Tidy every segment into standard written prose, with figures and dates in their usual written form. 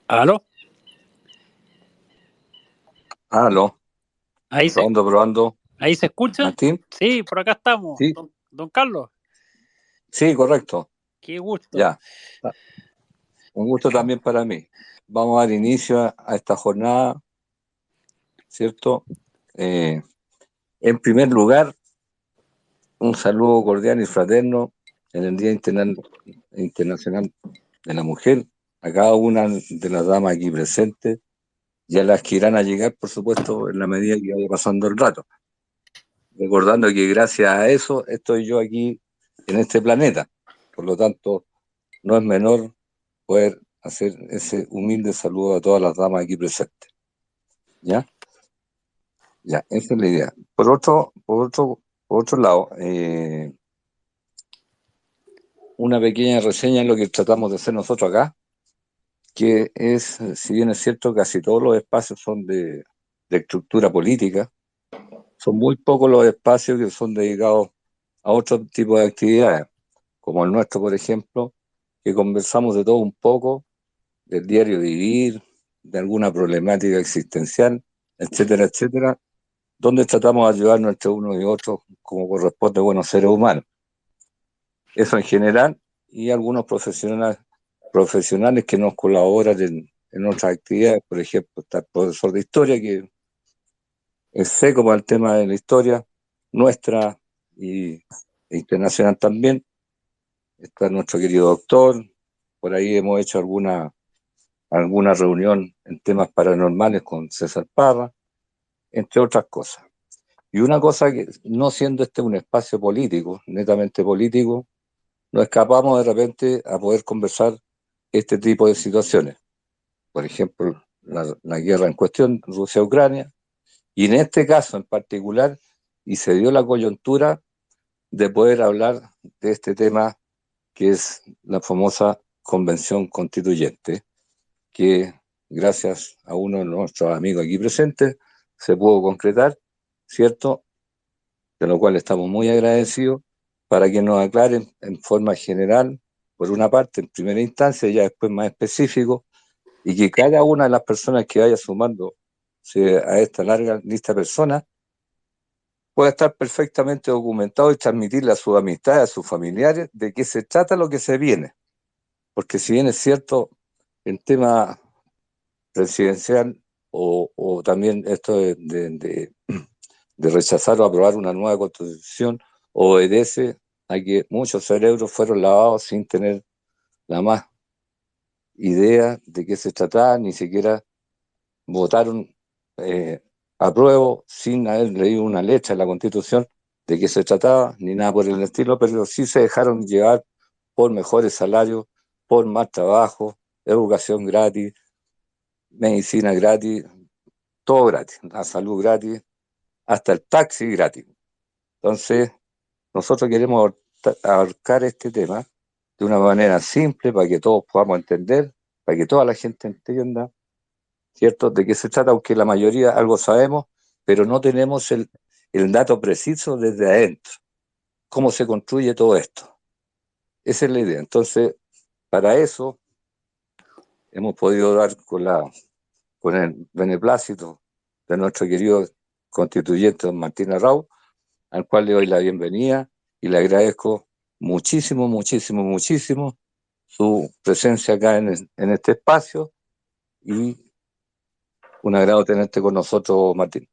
¿Aló? Aló, ¿Ahí se, probando, probando. ahí se escucha? Martín, Sí, por acá estamos. sí, Don Carlos, sí, correcto. qué gusto. Ya, un gusto también para mí. Vamos a dar inicio a esta jornada, ¿cierto? Eh, en primer lugar, un saludo cordial y fraterno en el Internacional de la Mujer, a cada una de las damas aquí presentes y a las que irán a llegar, por supuesto, en la medida que vaya pasando el rato. Recordando que gracias a eso estoy yo aquí en este planeta. Por lo tanto, no es menor poder hacer ese humilde saludo a todas las damas aquí presentes. ¿Ya? Ya, esa es la idea. Por otro lado, una pequeña reseña en lo que tratamos de hacer nosotros acá, que es, si bien es cierto, casi todos los espacios son de estructura política, son muy pocos los espacios que son dedicados a otro tipo de actividades, como el nuestro, por ejemplo, que conversamos de todo un poco, del diario vivir, de alguna problemática existencial, etcétera, etcétera, donde tratamos de ayudarnos entre unos y otros como corresponde a buenos seres humanos. Eso en general, y algunos profesionales que nos colaboran en otras actividades, por ejemplo, está el profesor de historia, que es seco para el tema de la historia nuestra y, e internacional también. Está nuestro querido doctor, por ahí hemos hecho alguna reunión en temas paranormales con César Parra, entre otras cosas. Y una cosa que, no siendo este un espacio político, netamente político, nos escapamos de repente a poder conversar este tipo de situaciones. Por ejemplo, la guerra en cuestión, Rusia-Ucrania, y en este caso en particular, y se dio la coyuntura de poder hablar de este tema que es la famosa Convención Constituyente, que gracias a uno de nuestros amigos aquí presentes se pudo concretar, ¿cierto? De lo cual estamos muy agradecidos para que nos aclaren en forma general, por una parte, en primera instancia, y ya después más específico, y que cada una de las personas que vaya sumando a esta larga lista de personas pueda estar perfectamente documentado y transmitirle a sus amistades, a sus familiares, de qué se trata lo que se viene. Porque si bien es cierto, en tema presidencial o también esto de rechazar o aprobar una nueva constitución obedece a que muchos cerebros fueron lavados sin tener la más idea de qué se trataba, ni siquiera votaron eh, apruebo sin haber leído una letra de la constitución de qué se trataba, ni nada por el estilo, pero sí se dejaron llevar por mejores salarios, por más trabajo, educación gratis, medicina gratis, todo gratis, la salud gratis, hasta el taxi gratis. Entonces, nosotros queremos abarcar este tema de una manera simple para que todos podamos entender, para que toda la gente entienda, ¿cierto?, de qué se trata, aunque la mayoría algo sabemos, pero no tenemos el dato preciso desde adentro, cómo se construye todo esto. Esa es la idea. Entonces, para eso hemos podido dar con el beneplácito de nuestro querido constituyente don Martín Arrau, al cual le doy la bienvenida y le agradezco muchísimo, muchísimo, muchísimo su presencia acá en este espacio y un agrado tenerte con nosotros, Martín.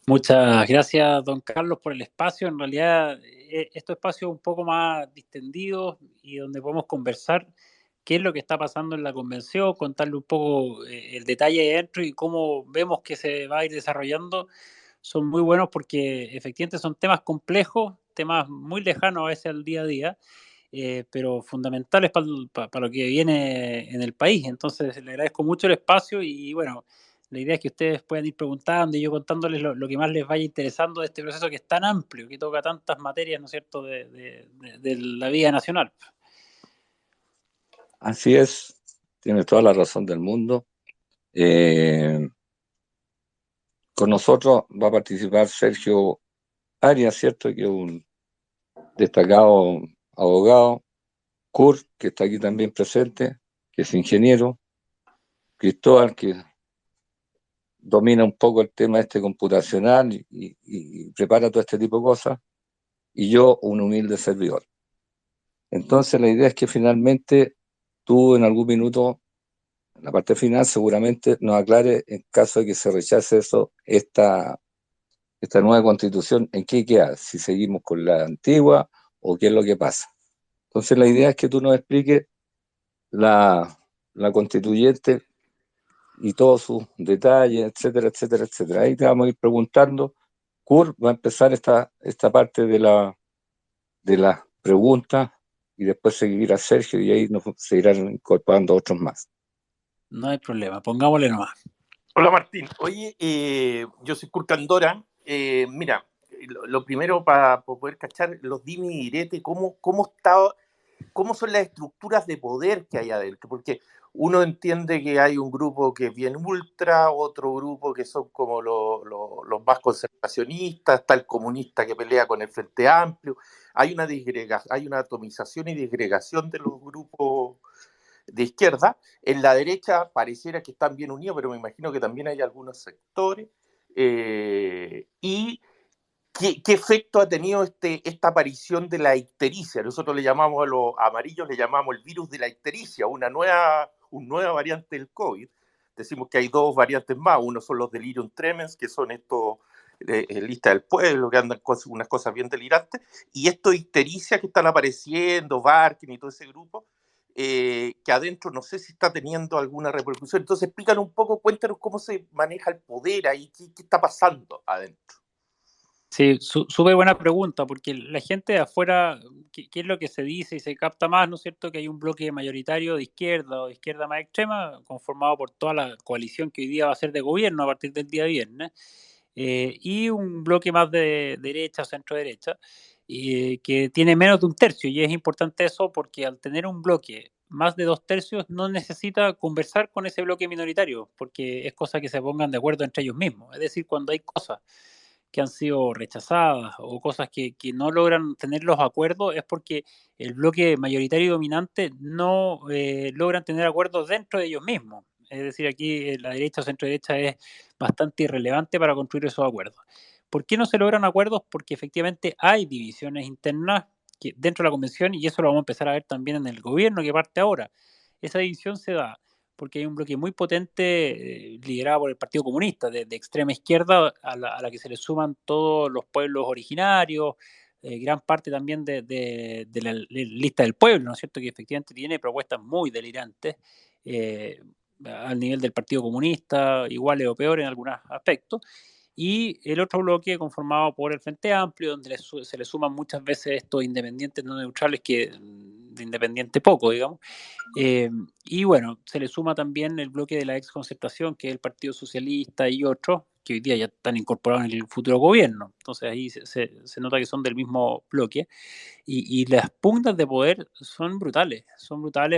Muchas gracias, don Carlos, por el espacio. En realidad, estos espacios un poco más distendidos y donde podemos conversar qué es lo que está pasando en la convención, contarle un poco el detalle de dentro y cómo vemos que se va a ir desarrollando, son muy buenos porque efectivamente son temas complejos, temas muy lejanos a veces al día a día, pero fundamentales para lo que viene en el país. Entonces, le agradezco mucho el espacio y bueno, la idea es que ustedes puedan ir preguntando y yo contándoles lo que más les vaya interesando de este proceso que es tan amplio, que toca tantas materias, ¿no es cierto?, de la vida nacional. Así es, tienes toda la razón del mundo. Eh, con nosotros va a participar Sergio Arias, ¿cierto? Que es un destacado abogado. Kurt, que está aquí también presente, que es ingeniero. Cristóbal, que domina un poco el tema este computacional y prepara todo este tipo de cosas, y yo un humilde servidor. Entonces la idea es que finalmente tú en algún minuto, en la parte final, seguramente nos aclare en caso de que se rechace eso, esta nueva constitución, en qué queda, si seguimos con la antigua o qué es lo que pasa. Entonces la idea es que tú nos expliques la constituyente y todos sus detalles, etcétera, etcétera, etcétera. Ahí te vamos a ir preguntando. Kurt va a empezar esta parte de la pregunta y después seguirá Sergio y ahí nos seguirán incorporando otros más. No hay problema, pongámosle nomás. Hola Martín, oye, yo soy Kurt Candora. Mira, lo primero para poder cachar los dimes y diretes, cómo son las estructuras de poder que hay adentro, porque uno entiende que hay un grupo que es bien ultra, otro grupo que son como los más conservacionistas, está el comunista que pelea con el Frente Amplio, hay una atomización y disgregación de los grupos de izquierda. En la derecha pareciera que están bien unidos, pero me imagino que también hay algunos sectores. ¿Y qué efecto ha tenido esta aparición de la ictericia? Nosotros le llamamos, a los amarillos, le llamamos el virus de la ictericia, una nueva variante del COVID. Decimos que hay dos variantes más. Uno son los delirium tremens, que son estos lista del pueblo, que andan con unas cosas bien delirantes, y estos ictericia que están apareciendo, Barkin y todo ese grupo, que adentro no sé si está teniendo alguna repercusión. Entonces explícanos un poco, cuéntanos cómo se maneja el poder ahí, qué está pasando adentro. Sí, súper buena pregunta, porque la gente de afuera, ¿qué es lo que se dice y se capta más? ¿No es cierto? Que hay un bloque mayoritario de izquierda o de izquierda más extrema, conformado por toda la coalición que hoy día va a ser de gobierno a partir del día viernes, y un bloque más de derecha o centro-derecha, que tiene menos de un tercio. Y es importante eso porque al tener un bloque más de 2 tercios no necesita conversar con ese bloque minoritario, porque es cosa que se pongan de acuerdo entre ellos mismos. Es decir, cuando hay cosas que han sido rechazadas o cosas que no logran tener los acuerdos es porque el bloque mayoritario y dominante no logran tener acuerdos dentro de ellos mismos. Es decir, aquí la derecha o centro-derecha es bastante irrelevante para construir esos acuerdos. ¿Por qué no se logran acuerdos? Porque efectivamente hay divisiones internas dentro de la convención, y eso lo vamos a empezar a ver también en el gobierno que parte ahora. Esa división se da porque hay un bloque muy potente liderado por el Partido Comunista, de extrema izquierda, a la que se le suman todos los pueblos originarios, gran parte también de la lista del pueblo, ¿no es cierto?, que efectivamente tiene propuestas muy delirantes, al nivel del Partido Comunista, iguales o peores en algunos aspectos. Y el otro bloque conformado por el Frente Amplio, donde se le suman muchas veces estos independientes no neutrales, que de independiente poco, digamos. Y bueno, se le suma también el bloque de la ex concertación, que es el Partido Socialista y otros, que hoy día ya están incorporados en el futuro gobierno. Entonces ahí se nota que son del mismo bloque. Y las pugnas de poder son brutales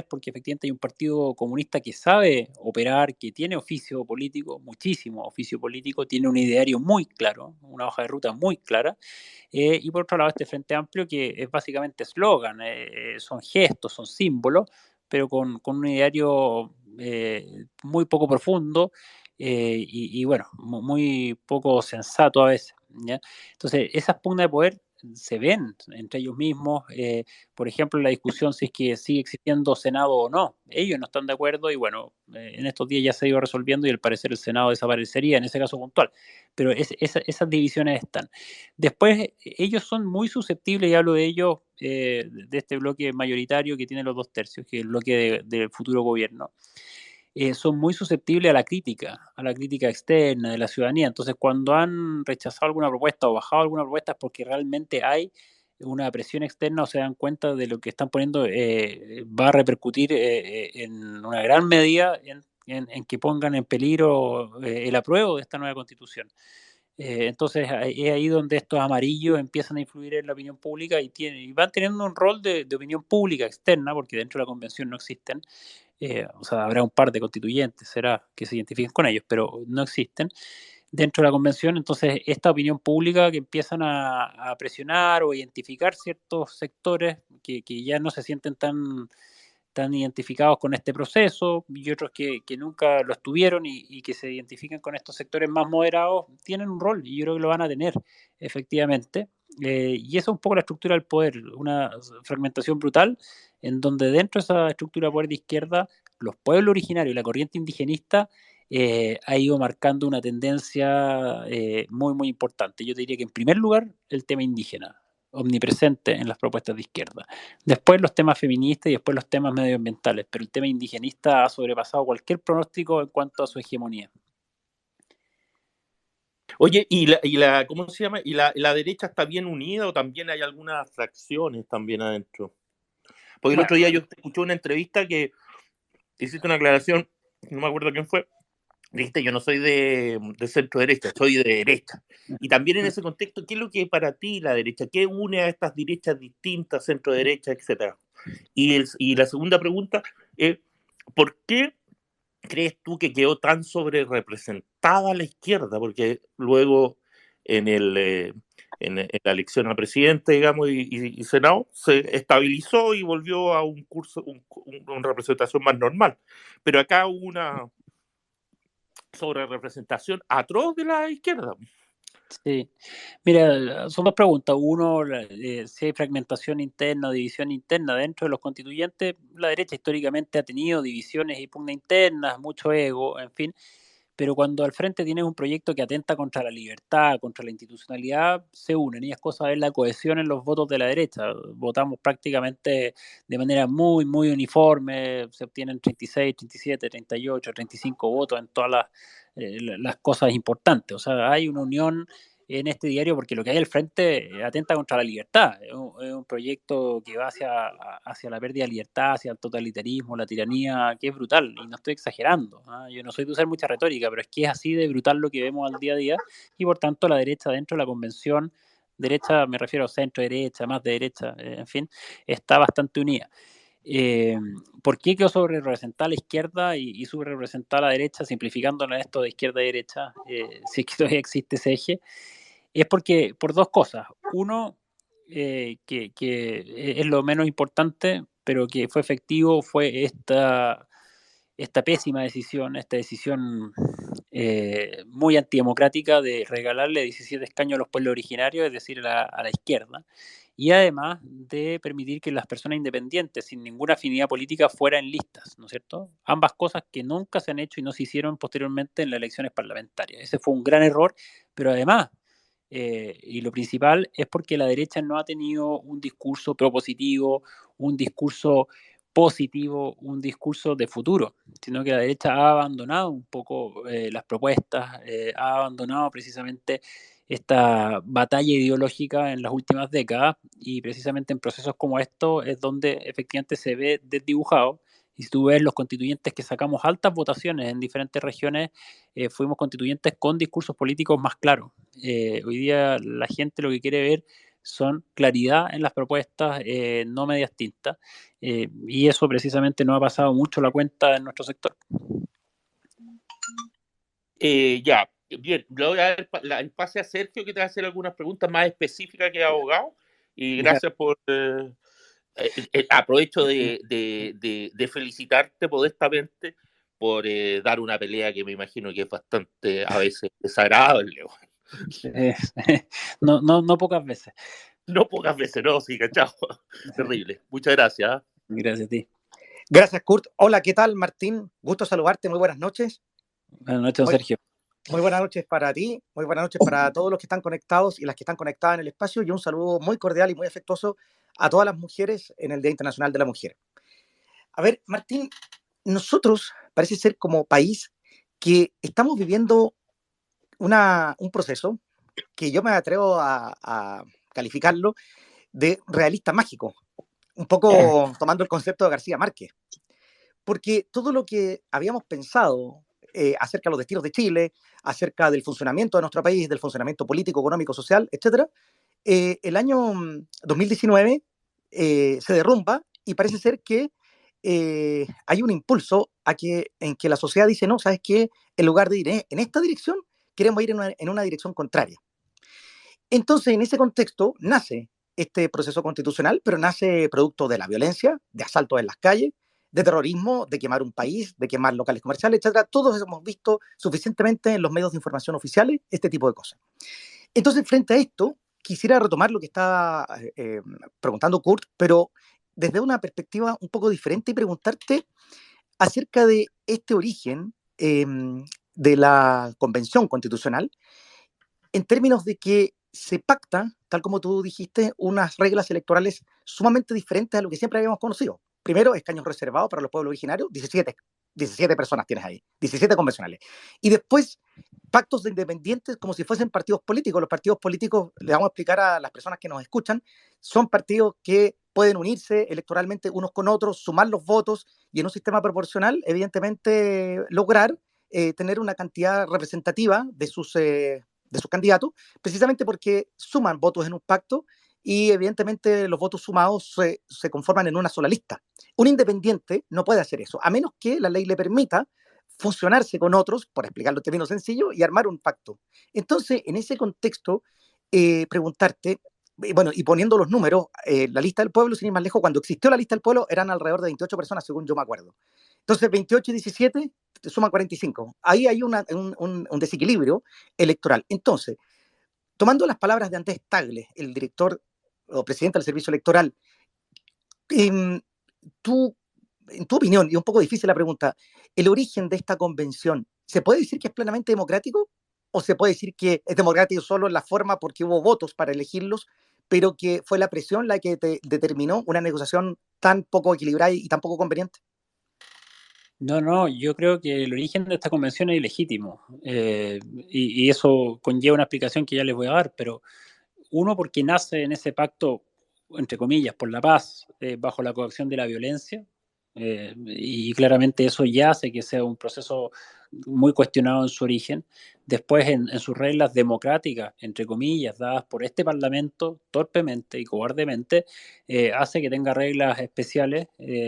porque efectivamente hay un partido comunista que sabe operar, que tiene oficio político, muchísimo oficio político, tiene un ideario muy claro, una hoja de ruta muy clara, y por otro lado este Frente Amplio que es básicamente eslogan, son gestos, son símbolos, pero con un ideario muy poco profundo, y bueno, muy poco sensato a veces, ¿ya? Entonces esas pugnas de poder se ven entre ellos mismos, por ejemplo, la discusión si es que sigue existiendo Senado o no. Ellos no están de acuerdo y bueno, en estos días ya se ha ido resolviendo y al parecer el Senado desaparecería en ese caso puntual. Pero esas divisiones están. Después, ellos son muy susceptibles, y hablo de ellos, de este bloque mayoritario que tiene los 2 tercios, que es el bloque del futuro gobierno. Son muy susceptibles a la crítica externa de la ciudadanía. Entonces, cuando han rechazado alguna propuesta o bajado alguna propuesta es porque realmente hay una presión externa o se dan cuenta de lo que están poniendo va a repercutir en una gran medida en que pongan en peligro el apruebo de esta nueva constitución. Entonces es ahí donde estos amarillos empiezan a influir en la opinión pública y van teniendo un rol de opinión pública externa, porque dentro de la convención no existen. O sea, habrá un par de constituyentes, será, que se identifiquen con ellos, pero no existen dentro de la convención. Entonces, esta opinión pública que empiezan a presionar o identificar ciertos sectores que ya no se sienten tan están identificados con este proceso y otros que nunca lo estuvieron y que se identifican con estos sectores más moderados tienen un rol y yo creo que lo van a tener efectivamente. Y esa es un poco la estructura del poder, una fragmentación brutal en donde dentro de esa estructura de poder de izquierda los pueblos originarios y la corriente indigenista ha ido marcando una tendencia muy, muy importante. Yo diría que en primer lugar el tema indígena, omnipresente en las propuestas de izquierda. Después los temas feministas y después los temas medioambientales, pero el tema indigenista ha sobrepasado cualquier pronóstico en cuanto a su hegemonía. Oye, ¿cómo se llama? ¿Y la derecha está bien unida o también hay algunas fracciones también adentro? Porque el otro día yo escuché una entrevista que hiciste una aclaración, no me acuerdo quién fue, dijiste, yo no soy de centro derecha, soy de derecha. Y también en ese contexto, ¿qué es lo que es para ti la derecha? ¿Qué une a estas derechas distintas, centro derecha, etcétera? Y la segunda pregunta es, ¿por qué crees tú que quedó tan sobre representada la izquierda? Porque luego en la elección a presidente, digamos, y Senado, se estabilizó y volvió a un curso, una representación más normal. Pero acá hubo una sobre representación atroz de la izquierda. Sí, mira, son dos preguntas. Uno, si hay fragmentación interna o división interna dentro de los constituyentes. La derecha históricamente ha tenido divisiones y pugnas internas, mucho ego, en fin. Pero cuando al frente tienes un proyecto que atenta contra la libertad, contra la institucionalidad, se unen. Y es cosa de ver la cohesión en los votos de la derecha. Votamos prácticamente de manera muy, muy uniforme. Se obtienen 36, 37, 38, 35 votos en todas las cosas importantes. O sea, hay una unión en este diario porque lo que hay al frente atenta contra la libertad. Es un proyecto que va hacia la pérdida de libertad, hacia el totalitarismo, la tiranía, que es brutal. Y no estoy exagerando. Yo no soy de usar mucha retórica, pero es que es así de brutal lo que vemos al día a día. Y por tanto, la derecha dentro de la convención, derecha me refiero a centro derecha, más de derecha, en fin, está bastante unida. ¿Por qué quedó sobre representada la izquierda y sobre representada la derecha, simplificándolo en esto de izquierda y derecha, si es que todavía existe ese eje? Es porque, por dos cosas. Uno, que es lo menos importante, pero que fue efectivo, fue esta pésima decisión, esta decisión muy antidemocrática de regalarle 17 escaños a los pueblos originarios, es decir, a la izquierda, y además de permitir que las personas independientes, sin ninguna afinidad política, fueran en listas, ¿no es cierto? Ambas cosas que nunca se han hecho y no se hicieron posteriormente en las elecciones parlamentarias. Ese fue un gran error, pero además, y lo principal, es porque la derecha no ha tenido un discurso propositivo, un discurso positivo, un discurso de futuro, sino que la derecha ha abandonado un poco las propuestas, ha abandonado precisamente esta batalla ideológica en las últimas décadas y precisamente en procesos como estos es donde efectivamente se ve desdibujado. Y si tú ves los constituyentes que sacamos altas votaciones en diferentes regiones, fuimos constituyentes con discursos políticos más claros. Hoy día la gente lo que quiere ver son claridad en las propuestas, no medias tintas, y eso precisamente no ha pasado mucho la cuenta en nuestro sector. Ya, bien, le voy a dar el pase a Sergio, que te va a hacer algunas preguntas más específicas que abogado. Y gracias por... aprovecho de felicitarte modestamente por dar una pelea que me imagino que es bastante a veces desagradable. No pocas veces. No pocas veces, no, sí, cachao. Terrible. Muchas gracias. Gracias a ti. Gracias, Kurt. Hola, ¿qué tal, Martín? Gusto saludarte. Muy buenas noches. Buenas noches, Sergio. Muy buenas noches para ti, muy buenas noches para todos los que están conectados y las que están conectadas en el espacio, y un saludo muy cordial y muy afectuoso a todas las mujeres en el Día Internacional de la Mujer. A ver, Martín, nosotros parece ser como país que estamos viviendo un proceso que yo me atrevo a calificarlo de realista mágico, un poco tomando el concepto de García Márquez, porque todo lo que habíamos pensado acerca de los destinos de Chile, acerca del funcionamiento de nuestro país, del funcionamiento político, económico, social, etc., el año 2019 se derrumba y parece ser que hay un impulso en que la sociedad dice, no, ¿sabes qué? En lugar de ir en esta dirección, queremos ir en una dirección contraria. Entonces, en ese contexto, nace este proceso constitucional, pero nace producto de la violencia, de asaltos en las calles, de terrorismo, de quemar un país, de quemar locales comerciales, etcétera. Todos hemos visto suficientemente en los medios de información oficiales este tipo de cosas. Entonces, frente a esto, quisiera retomar lo que está preguntando Kurt, pero desde una perspectiva un poco diferente y preguntarte acerca de este origen de la Convención Constitucional, en términos de que se pacta, tal como tú dijiste, unas reglas electorales sumamente diferentes a lo que siempre habíamos conocido. Primero, escaños reservados para los pueblos originarios, 17 personas tienes ahí, 17 convencionales. Y después, pactos de independientes como si fuesen partidos políticos. Los partidos políticos, le vamos a explicar a las personas que nos escuchan, son partidos que pueden unirse electoralmente unos con otros, sumar los votos y en un sistema proporcional, evidentemente, lograr tener una cantidad representativa de sus candidatos, precisamente porque suman votos en un pacto y evidentemente los votos sumados se conforman en una sola lista. Un independiente no puede hacer eso, a menos que la ley le permita fusionarse con otros, por explicarlo en términos sencillos, y armar un pacto. Entonces, en ese contexto, preguntarte, bueno, y poniendo los números, la lista del pueblo, sin ir más lejos, cuando existió la lista del pueblo, eran alrededor de 28 personas, según yo me acuerdo. Entonces, 28 y 17 suman 45. Ahí hay un desequilibrio electoral. Entonces, tomando las palabras de Andrés Tagle, el director o presidente del Servicio Electoral, tú, en tu opinión, y un poco difícil la pregunta, ¿el origen de esta convención se puede decir que es plenamente democrático? ¿O se puede decir que es democrático solo en la forma porque hubo votos para elegirlos, pero que fue la presión la que determinó una negociación tan poco equilibrada y tan poco conveniente? No, yo creo que el origen de esta convención es ilegítimo, y eso conlleva una explicación que ya les voy a dar, pero uno, porque nace en ese pacto, entre comillas, por la paz, bajo la coacción de la violencia, y claramente eso ya hace que sea un proceso muy cuestionado en su origen. Después, en sus reglas democráticas, entre comillas, dadas por este Parlamento torpemente y cobardemente, hace que tenga reglas especiales,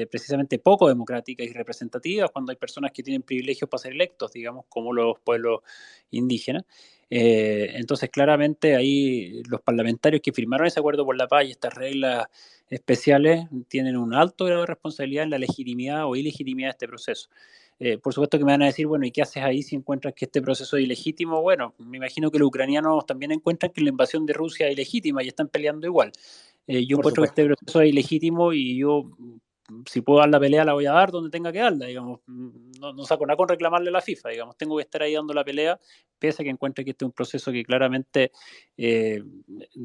precisamente poco democráticas y representativas, cuando hay personas que tienen privilegios para ser electos, digamos, como los pueblos indígenas. Entonces, claramente ahí los parlamentarios que firmaron ese acuerdo por la paz y estas reglas especiales tienen un alto grado de responsabilidad en la legitimidad o ilegitimidad de este proceso. Por supuesto que me van a decir, bueno, ¿y qué haces ahí si encuentras que este proceso es ilegítimo? Bueno, me imagino que los ucranianos también encuentran que la invasión de Rusia es ilegítima y están peleando igual. Yo Por encuentro que supuesto. este proceso es ilegítimo y yo, si puedo dar la pelea, la voy a dar donde tenga que darla, digamos. No saco nada con reclamarle a la FIFA, digamos. Tengo que estar ahí dando la pelea, pese a que encuentre que este es un proceso que claramente es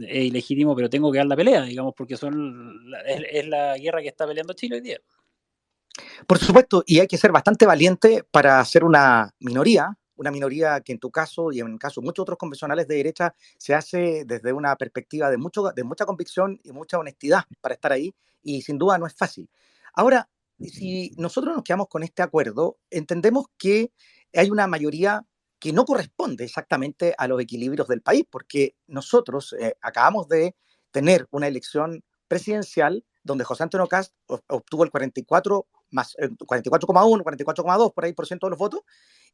ilegítimo, pero tengo que dar la pelea, digamos, porque es la guerra que está peleando Chile hoy día. Por supuesto, y hay que ser bastante valiente para ser una minoría que en tu caso y en el caso de muchos otros convencionales de derecha se hace desde una perspectiva de mucha convicción y mucha honestidad para estar ahí, y sin duda no es fácil. Ahora, si nosotros nos quedamos con este acuerdo, entendemos que hay una mayoría que no corresponde exactamente a los equilibrios del país, porque nosotros acabamos de tener una elección presidencial donde José Antonio Kast obtuvo el 44 más 44,1, 44,2 por ahí por ciento de los votos,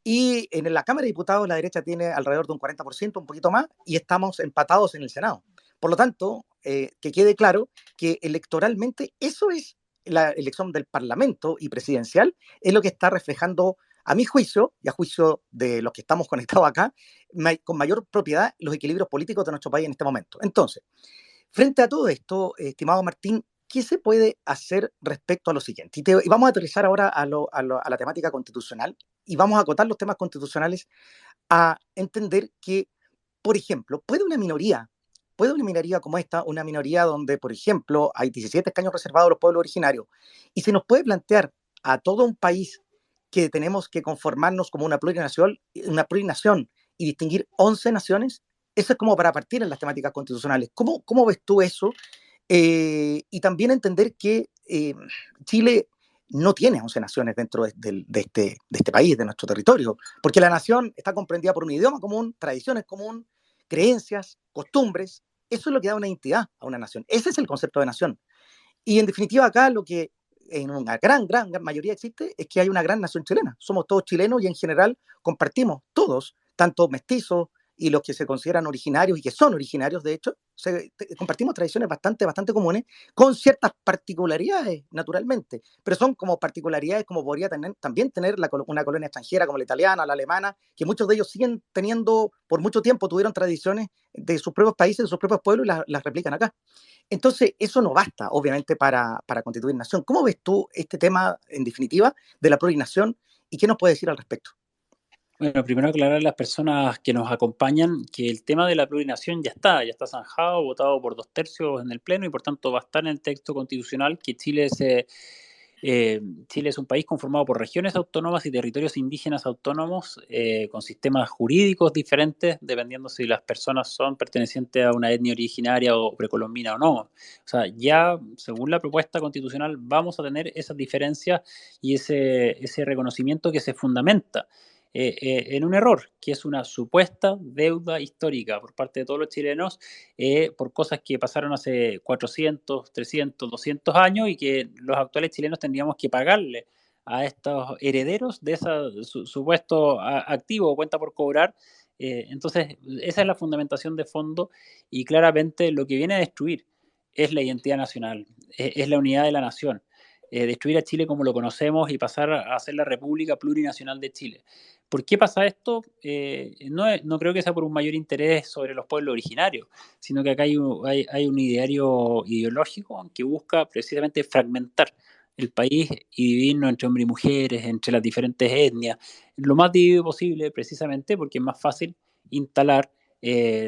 y en la Cámara de Diputados la derecha tiene alrededor de un 40%, un poquito más, y estamos empatados en el Senado. Por lo tanto, que quede claro que electoralmente eso es la elección del Parlamento y presidencial, es lo que está reflejando, a mi juicio, y a juicio de los que estamos conectados acá, con mayor propiedad los equilibrios políticos de nuestro país en este momento. Entonces, frente a todo esto, estimado Martín, ¿qué se puede hacer respecto a lo siguiente? Y vamos a aterrizar ahora a la temática constitucional y vamos a acotar los temas constitucionales a entender que, por ejemplo, puede una minoría como esta, una minoría donde, por ejemplo, hay 17 escaños reservados a los pueblos originarios, y se nos puede plantear a todo un país que tenemos que conformarnos como una plurinación y distinguir 11 naciones. Eso es como para partir en las temáticas constitucionales. ¿Cómo ves tú eso? Y también entender que Chile no tiene 11 naciones dentro de este país, de nuestro territorio, porque la nación está comprendida por un idioma común, tradiciones común, creencias, costumbres. Eso es lo que da una identidad a una nación. Ese es el concepto de nación. Y en definitiva acá lo que en una gran mayoría existe es que hay una gran nación chilena. Somos todos chilenos y en general compartimos todos, tanto mestizos y los que se consideran originarios y que son originarios, de hecho, compartimos tradiciones bastante comunes, con ciertas particularidades, naturalmente, pero son como particularidades como podría también tener una colonia extranjera como la italiana, la alemana, que muchos de ellos siguen teniendo, por mucho tiempo tuvieron tradiciones de sus propios países, de sus propios pueblos, y las replican acá. Entonces, eso no basta, obviamente, para constituir nación. ¿Cómo ves tú este tema, en definitiva, de la plurinación, y qué nos puedes decir al respecto? Bueno, primero aclarar a las personas que nos acompañan que el tema de la plurinación ya está zanjado, votado por 2/3 en el Pleno, y por tanto va a estar en el texto constitucional que Chile es un país conformado por regiones autónomas y territorios indígenas autónomos, con sistemas jurídicos diferentes, dependiendo si las personas son pertenecientes a una etnia originaria o precolombina o no. O sea, ya según la propuesta constitucional vamos a tener esas diferencias y ese reconocimiento que se fundamenta en un error, que es una supuesta deuda histórica por parte de todos los chilenos, por cosas que pasaron hace 400, 300, 200 años, y que los actuales chilenos tendríamos que pagarle a estos herederos de ese supuesto activo o cuenta por cobrar. Entonces, esa es la fundamentación de fondo, y claramente lo que viene a destruir es la identidad nacional, es la unidad de la nación. Destruir a Chile como lo conocemos y pasar a ser la República Plurinacional de Chile. ¿Por qué pasa esto? No creo que sea por un mayor interés sobre los pueblos originarios, sino que acá hay un ideario ideológico que busca precisamente fragmentar el país y dividirnos entre hombres y mujeres, entre las diferentes etnias, lo más dividido posible, precisamente porque es más fácil instalar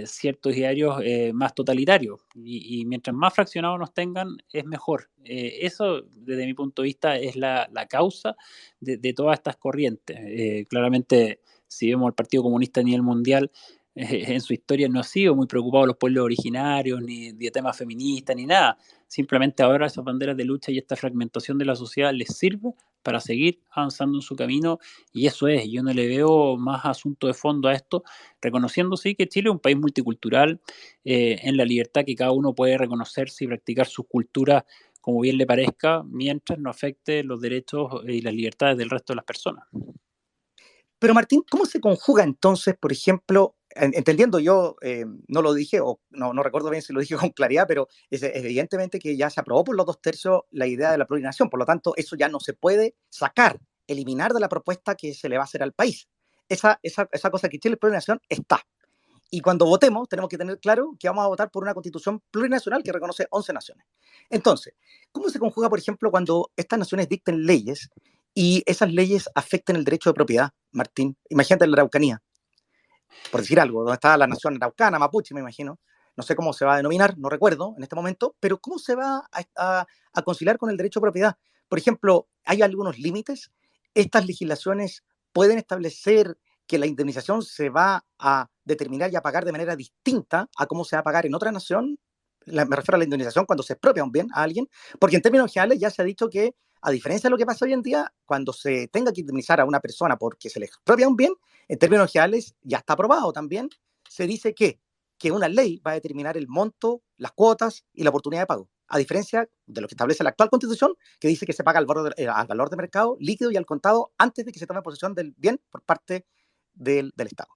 ciertos idearios más totalitarios, y mientras más fraccionados nos tengan es mejor. Eso, desde mi punto de vista, es la causa de todas estas corrientes. Claramente, si vemos el Partido Comunista a nivel mundial, en su historia no ha sido muy preocupado de los pueblos originarios, ni de temas feministas, ni nada. Simplemente ahora esas banderas de lucha y esta fragmentación de la sociedad les sirve para seguir avanzando en su camino, y eso es. Yo no le veo más asunto de fondo a esto, reconociendo sí que Chile es un país multicultural, en la libertad que cada uno puede reconocerse y practicar sus culturas como bien le parezca, mientras no afecte los derechos y las libertades del resto de las personas. Pero Martín, ¿cómo se conjuga entonces, por ejemplo, entendiendo yo, no lo dije, o no recuerdo bien si lo dije con claridad, pero es evidentemente que ya se aprobó por los 2/3 la idea de la plurinación, por lo tanto, eso ya no se puede sacar, eliminar de la propuesta que se le va a hacer al país. Esa cosa que Chile plurinación está. Y cuando votemos, tenemos que tener claro que vamos a votar por una constitución plurinacional que reconoce 11 naciones. Entonces, ¿cómo se conjuga, por ejemplo, cuando estas naciones dicten leyes y esas leyes afecten el derecho de propiedad, Martín? Imagínate la Araucanía, por decir algo, donde está la nación araucana, mapuche, me imagino. No sé cómo se va a denominar, no recuerdo en este momento, pero ¿cómo se va a conciliar con el derecho de propiedad? Por ejemplo, ¿hay algunos límites? ¿Estas legislaciones pueden establecer que la indemnización se va a determinar y a pagar de manera distinta a cómo se va a pagar en otra nación? Me refiero a la indemnización cuando se expropia un bien a alguien, porque en términos generales ya se ha dicho que, a diferencia de lo que pasa hoy en día, cuando se tenga que indemnizar a una persona porque se le expropia un bien, en términos generales ya está aprobado también, se dice que una ley va a determinar el monto, las cuotas y la oportunidad de pago, a diferencia de lo que establece la actual Constitución, que dice que se paga al valor de mercado líquido y al contado antes de que se tome posesión del bien por parte del Estado.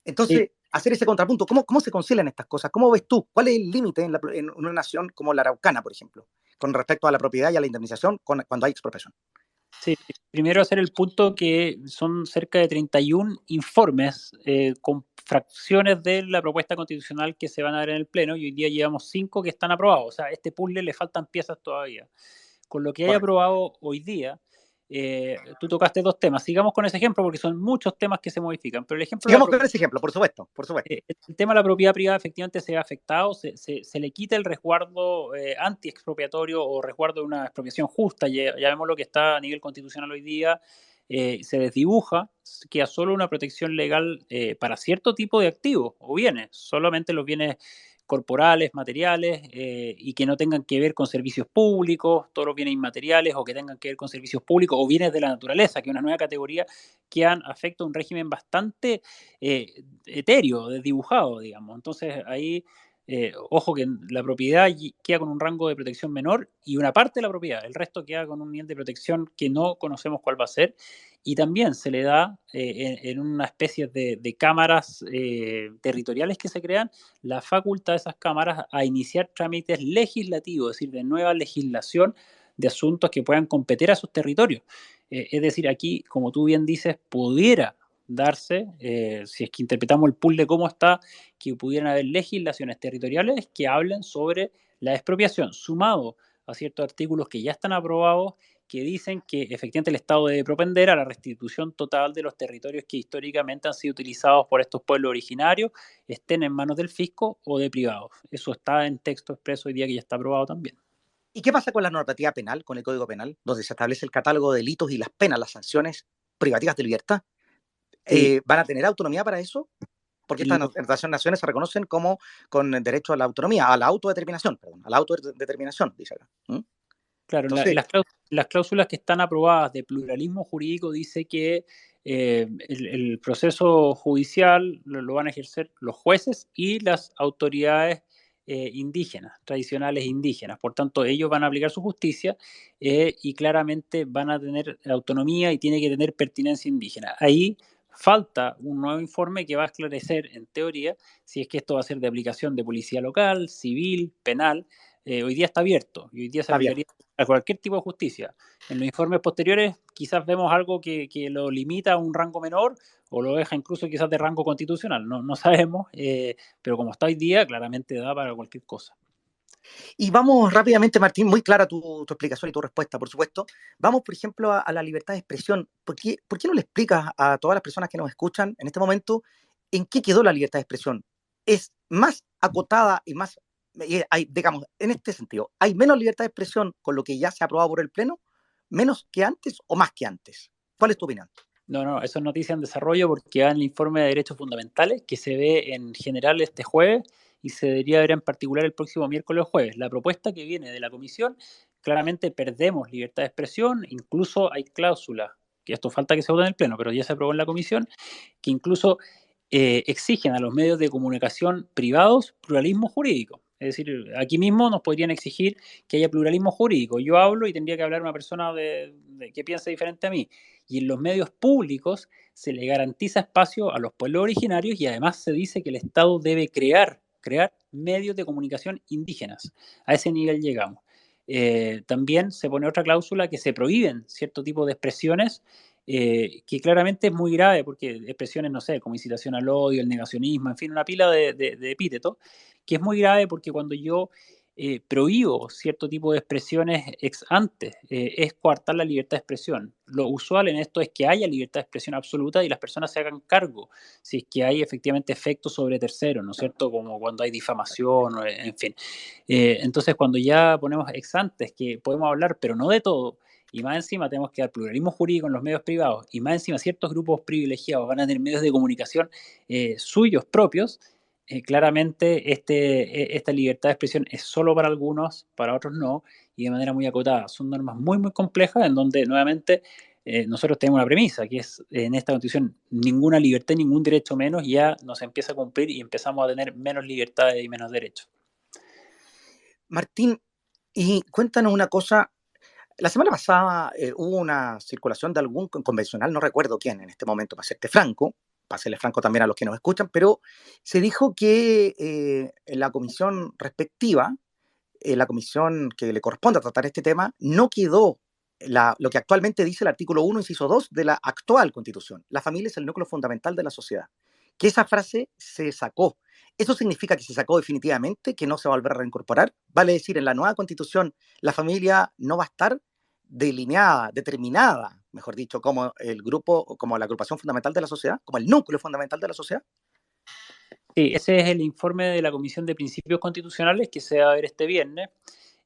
Entonces, hacer ese contrapunto, ¿cómo se concilian estas cosas? ¿Cómo ves tú? ¿Cuál es el límite en una nación como la Araucana, por ejemplo, con respecto a la propiedad y a la indemnización cuando hay expropiación? Sí, primero hacer el punto que son cerca de 31 informes con fracciones de la propuesta constitucional que se van a dar en el Pleno, y hoy día llevamos 5 que están aprobados. O sea, a este puzzle le faltan piezas todavía. Con lo que hay aprobado hoy día, tú tocaste 2 temas. Sigamos con ese ejemplo porque son muchos temas que se modifican. Pero el ejemplo Sigamos con ese ejemplo, por supuesto. El tema de la propiedad privada efectivamente se ve afectado, se le quita el resguardo anti-expropiatorio o resguardo de una expropiación justa, ya vemos lo que está a nivel constitucional hoy día, se desdibuja, queda solo una protección legal para cierto tipo de activos o bienes, solamente los bienes corporales, materiales, y que no tengan que ver con servicios públicos, todos los bienes inmateriales, o que tengan que ver con servicios públicos o bienes de la naturaleza, que es una nueva categoría que afecta a un régimen bastante etéreo, desdibujado, digamos. Entonces ahí, ojo que la propiedad queda con un rango de protección menor, y una parte de la propiedad, el resto queda con un nivel de protección que no conocemos cuál va a ser, y también se le da en una especie de cámaras territoriales que se crean la facultad de esas cámaras a iniciar trámites legislativos, es decir, de nueva legislación de asuntos que puedan competir a sus territorios. Es decir, aquí, como tú bien dices, pudiera darse, si es que interpretamos el pool de cómo está, que pudieran haber legislaciones territoriales que hablen sobre la expropiación, sumado a ciertos artículos que ya están aprobados, que dicen que efectivamente el Estado debe propender a la restitución total de los territorios que históricamente han sido utilizados por estos pueblos originarios, estén en manos del fisco o de privados. Eso está en texto expreso hoy día, que ya está aprobado también. ¿Y qué pasa con la normativa penal, con el Código Penal, donde se establece el catálogo de delitos y las penas, las sanciones privativas de libertad? Sí. ¿Van a tener autonomía para eso? Porque estas naciones se reconocen como con derecho a la autonomía, a la autodeterminación, dice acá. Claro, Entonces, las cláusulas que están aprobadas de pluralismo jurídico dice que el proceso judicial lo van a ejercer los jueces y las autoridades indígenas, tradicionales indígenas. Por tanto, ellos van a aplicar su justicia y claramente van a tener autonomía y tiene que tener pertinencia indígena. Ahí falta un nuevo informe que va a esclarecer, en teoría, si es que esto va a ser de aplicación de policía local, civil, penal. Hoy día está abierto y hoy día se aplicaría a cualquier tipo de justicia. En los informes posteriores quizás vemos algo que lo limita a un rango menor o lo deja incluso quizás de rango constitucional, no sabemos, pero como está hoy día, claramente da para cualquier cosa. Y vamos rápidamente, Martín, muy clara tu explicación y tu respuesta, por supuesto. Vamos, por ejemplo, a la libertad de expresión. ¿Por qué no le explicas a todas las personas que nos escuchan en este momento en qué quedó la libertad de expresión? ¿Es más acotada y más, digamos, en este sentido, hay menos libertad de expresión con lo que ya se ha aprobado por el Pleno, menos que antes o más que antes? ¿Cuál es tu opinión? No, eso es noticia en desarrollo porque va en el informe de derechos fundamentales que se ve en general este jueves y se debería ver en particular el próximo miércoles o jueves. La propuesta que viene de la comisión, claramente perdemos libertad de expresión, incluso hay cláusulas, que esto falta que se vote en el Pleno, pero ya se aprobó en la comisión, que incluso exigen a los medios de comunicación privados pluralismo jurídico. Es decir, aquí mismo nos podrían exigir que haya pluralismo jurídico. Yo hablo y tendría que hablar una persona que piense diferente a mí. Y en los medios públicos se le garantiza espacio a los pueblos originarios y además se dice que el Estado debe crear medios de comunicación indígenas. A ese nivel llegamos. También se pone otra cláusula que se prohíben cierto tipo de expresiones que claramente es muy grave, porque expresiones, no sé, como incitación al odio, el negacionismo, en fin, una pila de epítetos, que es muy grave porque cuando yo prohíbo cierto tipo de expresiones ex ante, es coartar la libertad de expresión. Lo usual en esto es que haya libertad de expresión absoluta y las personas se hagan cargo, si es que hay efectivamente efectos sobre terceros, ¿no es cierto? Como cuando hay difamación, en fin. Entonces, cuando ya ponemos ex ante, que podemos hablar, pero no de todo, y más encima tenemos que dar pluralismo jurídico en los medios privados, y más encima ciertos grupos privilegiados van a tener medios de comunicación suyos propios, claramente esta libertad de expresión es solo para algunos, para otros no, y de manera muy acotada. Son normas muy, muy complejas en donde nuevamente nosotros tenemos una premisa, que es en esta Constitución ninguna libertad, ningún derecho menos, y ya nos empieza a cumplir y empezamos a tener menos libertades y menos derechos. Martín, y cuéntanos una cosa. La semana pasada hubo una circulación de algún convencional, no recuerdo quién en este momento, para serle franco también a los que nos escuchan, pero se dijo que en la comisión respectiva, la comisión que le corresponde a tratar este tema, no quedó lo que actualmente dice el artículo 1, inciso 2 de la actual Constitución. La familia es el núcleo fundamental de la sociedad. Que esa frase se sacó. ¿Eso significa que se sacó definitivamente, que no se va a volver a reincorporar? Vale decir, en la nueva Constitución la familia no va a estar delineada, determinada, mejor dicho, como el grupo, como la agrupación fundamental de la sociedad, como el núcleo fundamental de la sociedad. Sí, ese es el informe de la Comisión de Principios Constitucionales que se va a ver este viernes.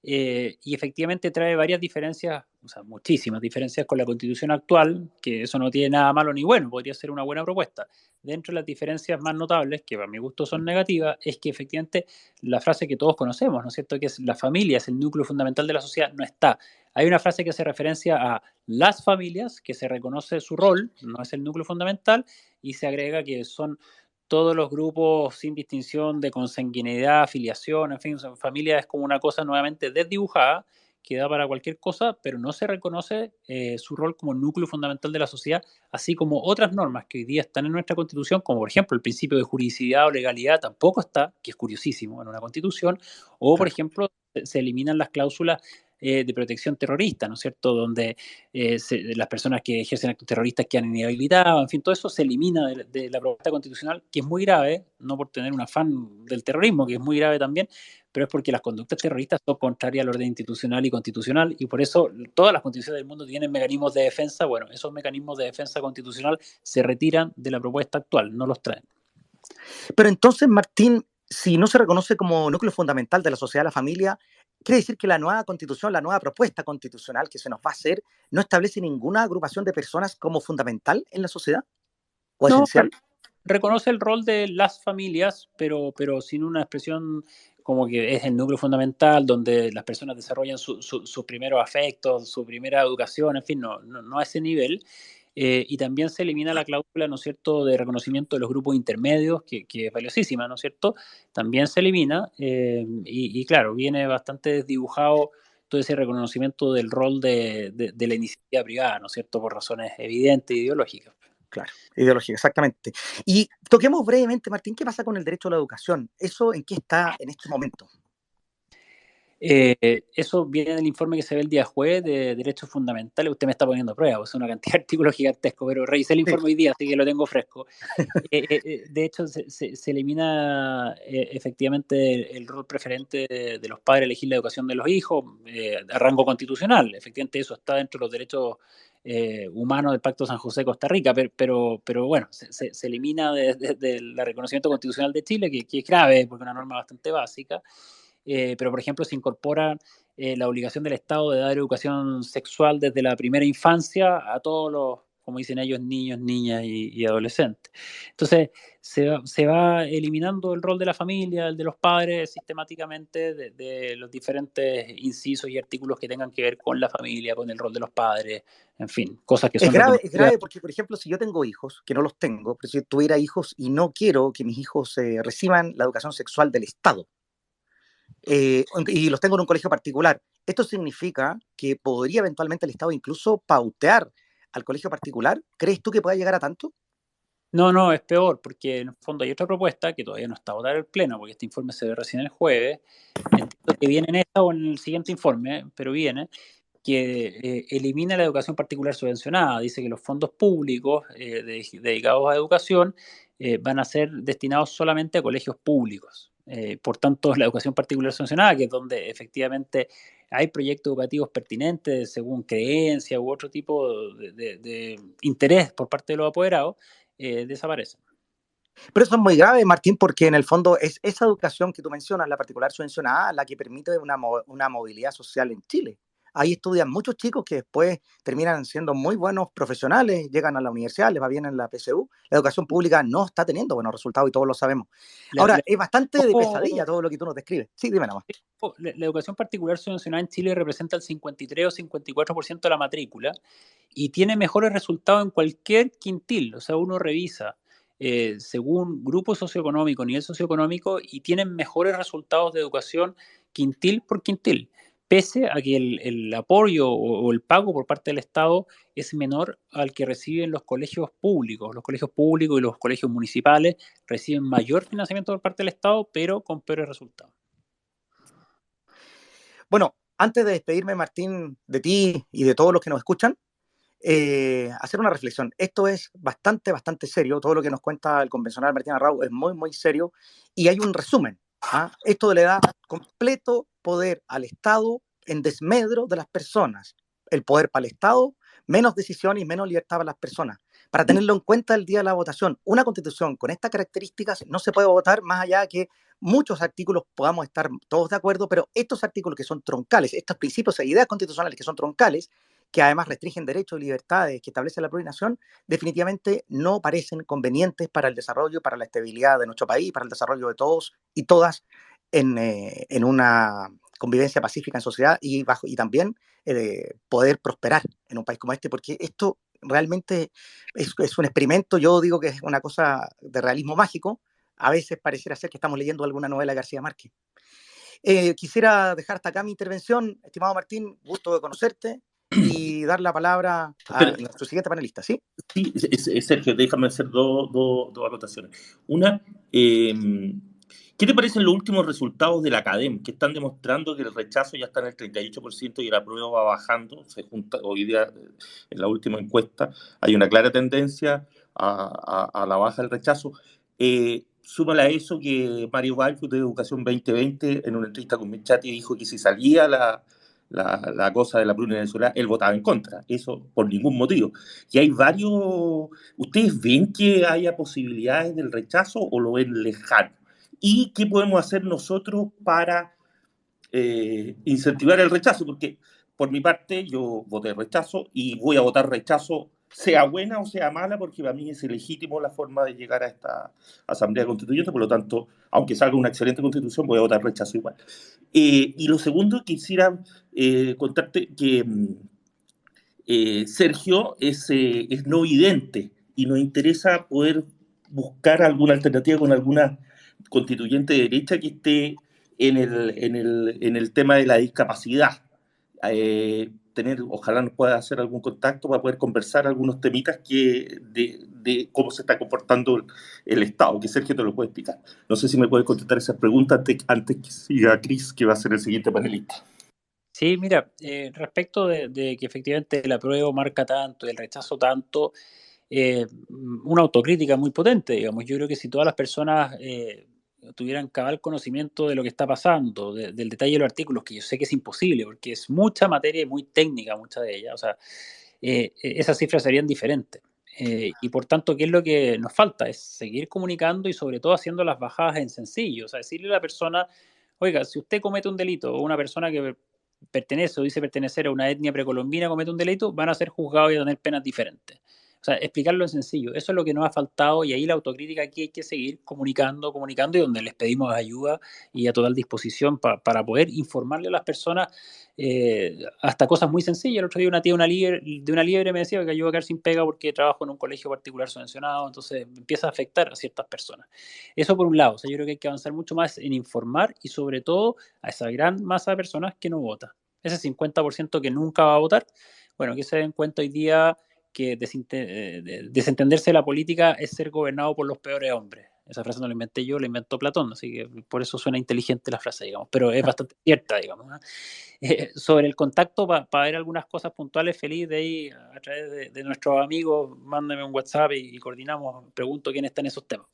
Y efectivamente trae varias diferencias, o sea, muchísimas diferencias con la Constitución actual, que eso no tiene nada malo ni bueno, podría ser una buena propuesta. Dentro de las diferencias más notables, que para mi gusto son negativas, es que efectivamente la frase que todos conocemos, ¿no es cierto?, que es la familia es el núcleo fundamental de la sociedad, no está. Hay una frase que hace referencia a las familias, que se reconoce su rol, no es el núcleo fundamental, y se agrega que son todos los grupos sin distinción de consanguinidad, afiliación, en fin, familia es como una cosa nuevamente desdibujada que da para cualquier cosa, pero no se reconoce su rol como núcleo fundamental de la sociedad, así como otras normas que hoy día están en nuestra Constitución, como por ejemplo el principio de juridicidad o legalidad tampoco está, que es curiosísimo, en una Constitución, o por ejemplo se eliminan las cláusulas de protección terrorista, ¿no es cierto?, donde las personas que ejercen actos terroristas quedan inhabilitadas, en fin, todo eso se elimina de la propuesta constitucional, que es muy grave, no por tener un afán del terrorismo, que es muy grave también, pero es porque las conductas terroristas son contrarias al orden institucional y constitucional, y por eso todas las constituciones del mundo tienen mecanismos de defensa. Bueno, esos mecanismos de defensa constitucional se retiran de la propuesta actual, no los traen. Pero entonces, Martín, si no se reconoce como núcleo fundamental de la sociedad la familia, quiere decir que la nueva constitución, la nueva propuesta constitucional que se nos va a hacer, no establece ninguna agrupación de personas como fundamental en la sociedad o No, esencial. reconoce el rol de las familias, pero sin una expresión como que es el núcleo fundamental, donde las personas desarrollan sus primeros afectos, su primera educación, en fin, no a ese nivel. Y también se elimina la cláusula, ¿no es cierto?, de reconocimiento de los grupos intermedios, que es valiosísima, ¿no es cierto? También se elimina, y claro, viene bastante desdibujado todo ese reconocimiento del rol de la iniciativa privada, ¿no es cierto?, por razones evidentes e ideológicas. Claro, ideología, exactamente. Y toquemos brevemente, Martín, ¿qué pasa con el derecho a la educación? ¿Eso en qué está en este momento? Eso viene del informe que se ve el día jueves de Derechos Fundamentales. Usted me está poniendo pruebas, es una cantidad de artículos gigantescos, pero revisé el informe hoy día, así que lo tengo fresco. De hecho, se elimina efectivamente el rol preferente de los padres a elegir la educación de los hijos a rango constitucional. Efectivamente, eso está dentro de los derechos humanos del Pacto San José Costa Rica, pero bueno, se elimina del reconocimiento constitucional de Chile, que es grave, porque es una norma bastante básica. Pero, por ejemplo, se incorpora la obligación del Estado de dar educación sexual desde la primera infancia a todos los, como dicen ellos, niños, niñas y adolescentes. Entonces, se va eliminando el rol de la familia, el de los padres, sistemáticamente de los diferentes incisos y artículos que tengan que ver con la familia, con el rol de los padres, en fin, cosas que son Es grave porque, por ejemplo, si yo tengo hijos, que no los tengo, pero si tuviera hijos y no quiero que mis hijos reciban la educación sexual del Estado, y los tengo en un colegio particular, ¿esto significa que podría eventualmente el Estado incluso pautear al colegio particular? ¿Crees tú que pueda llegar a tanto? No, es peor, porque en el fondo hay otra propuesta que todavía no está votada en el Pleno, porque este informe se ve recién el jueves. Entiendo que viene en esta o en el siguiente informe, pero viene, que elimina la educación particular subvencionada. Dice que los fondos públicos dedicados a educación van a ser destinados solamente a colegios públicos. Por tanto, la educación particular subvencionada, que es donde efectivamente hay proyectos educativos pertinentes según creencia u otro tipo de interés por parte de los apoderados, desaparecen. Pero eso es muy grave, Martín, porque en el fondo es esa educación que tú mencionas, la particular subvencionada, la que permite una movilidad social en Chile. Ahí estudian muchos chicos que después terminan siendo muy buenos profesionales, llegan a la universidad, les va bien en la PSU. La educación pública no está teniendo buenos resultados y todos lo sabemos. Ahora, es bastante de pesadilla todo lo que tú nos describes. Sí, dime nada más. La educación particular subvencionada en Chile representa el 53 o 54% de la matrícula y tiene mejores resultados en cualquier quintil. O sea, uno revisa según grupo socioeconómico, nivel socioeconómico, y tienen mejores resultados de educación quintil por quintil, pese a que el apoyo o el pago por parte del Estado es menor al que reciben los colegios públicos. Los colegios públicos y los colegios municipales reciben mayor financiamiento por parte del Estado, pero con peores resultados. Bueno, antes de despedirme, Martín, de ti y de todos los que nos escuchan, hacer una reflexión. Esto es bastante, bastante serio. Todo lo que nos cuenta el convencional Martín Arrau es muy, muy serio. Y hay un resumen. Esto le da completo poder al Estado en desmedro de las personas. El poder para el Estado, menos decisión y menos libertad para las personas. Para tenerlo en cuenta el día de la votación, una constitución con estas características no se puede votar más allá de que muchos artículos podamos estar todos de acuerdo, pero estos artículos que son troncales, estos principios e ideas constitucionales que son troncales, que además restringen derechos y libertades que establece la plurinación, definitivamente no parecen convenientes para el desarrollo, para la estabilidad de nuestro país, para el desarrollo de todos y todas en una convivencia pacífica en sociedad y también poder prosperar en un país como este, porque esto realmente es un experimento. Yo digo que es una cosa de realismo mágico. A veces pareciera ser que estamos leyendo alguna novela de García Márquez. Quisiera dejar hasta acá mi intervención. Estimado Martín, gusto de conocerte y dar la palabra a nuestro siguiente panelista, ¿sí? Sí, Sergio, déjame hacer dos anotaciones. Una, ¿qué te parecen los últimos resultados de la Academ, que están demostrando que el rechazo ya está en el 38% y el apruebo va bajando? Se junta, hoy día, en la última encuesta, hay una clara tendencia a la baja del rechazo. Súmale a eso que Mario Balcus de Educación 2020, en una entrevista con Michati, dijo que si salía la cosa de la plurivenezuela, él votaba en contra. Eso por ningún motivo. Y hay varios. ¿Ustedes ven que haya posibilidades del rechazo o lo ven lejano? ¿Y qué podemos hacer nosotros para incentivar el rechazo? Porque por mi parte yo voté rechazo y voy a votar rechazo, sea buena o sea mala, porque para mí es ilegítimo la forma de llegar a esta Asamblea Constituyente. Por lo tanto, aunque salga una excelente constitución, voy a votar rechazo igual. Y lo segundo, quisiera contarte que Sergio es no vidente y nos interesa poder buscar alguna alternativa con alguna constituyente de derecha que esté en el tema de la discapacidad. Ojalá nos pueda hacer algún contacto para poder conversar algunos temitas de cómo se está comportando el Estado, que Sergio te lo puede explicar. No sé si me puedes contestar esas preguntas antes que siga Cris, que va a ser el siguiente panelista. Sí, mira, respecto de que efectivamente el apruebo marca tanto y el rechazo tanto, una autocrítica muy potente, digamos. Yo creo que si todas las personas tuvieran cabal conocimiento de lo que está pasando, del detalle de los artículos, que yo sé que es imposible, porque es mucha materia y muy técnica, mucha de ella, o sea, esas cifras serían diferentes. Y por tanto, ¿qué es lo que nos falta? Es seguir comunicando y sobre todo haciendo las bajadas en sencillo, o sea, decirle a la persona, oiga, si usted comete un delito o una persona que pertenece o dice pertenecer a una etnia precolombina comete un delito, van a ser juzgados y a tener penas diferentes. O sea, explicarlo en sencillo. Eso es lo que nos ha faltado y ahí la autocrítica aquí hay que seguir comunicando y donde les pedimos ayuda y a total disposición para poder informarle a las personas hasta cosas muy sencillas. El otro día una tía de una liebre me decía que yo voy a quedar sin pega porque trabajo en un colegio particular subvencionado, entonces empieza a afectar a ciertas personas. Eso por un lado, o sea, yo creo que hay que avanzar mucho más en informar y sobre todo a esa gran masa de personas que no vota. Ese 50% que nunca va a votar, bueno, que se den cuenta hoy día que desentenderse de la política es ser gobernado por los peores hombres. Esa frase no la inventé yo, la inventó Platón, así que por eso suena inteligente la frase, digamos, pero es bastante cierta, digamos. Sobre el contacto, para ver algunas cosas puntuales, feliz de ahí, a través de nuestros amigos, mándame un WhatsApp y coordinamos, pregunto quién está en esos temas.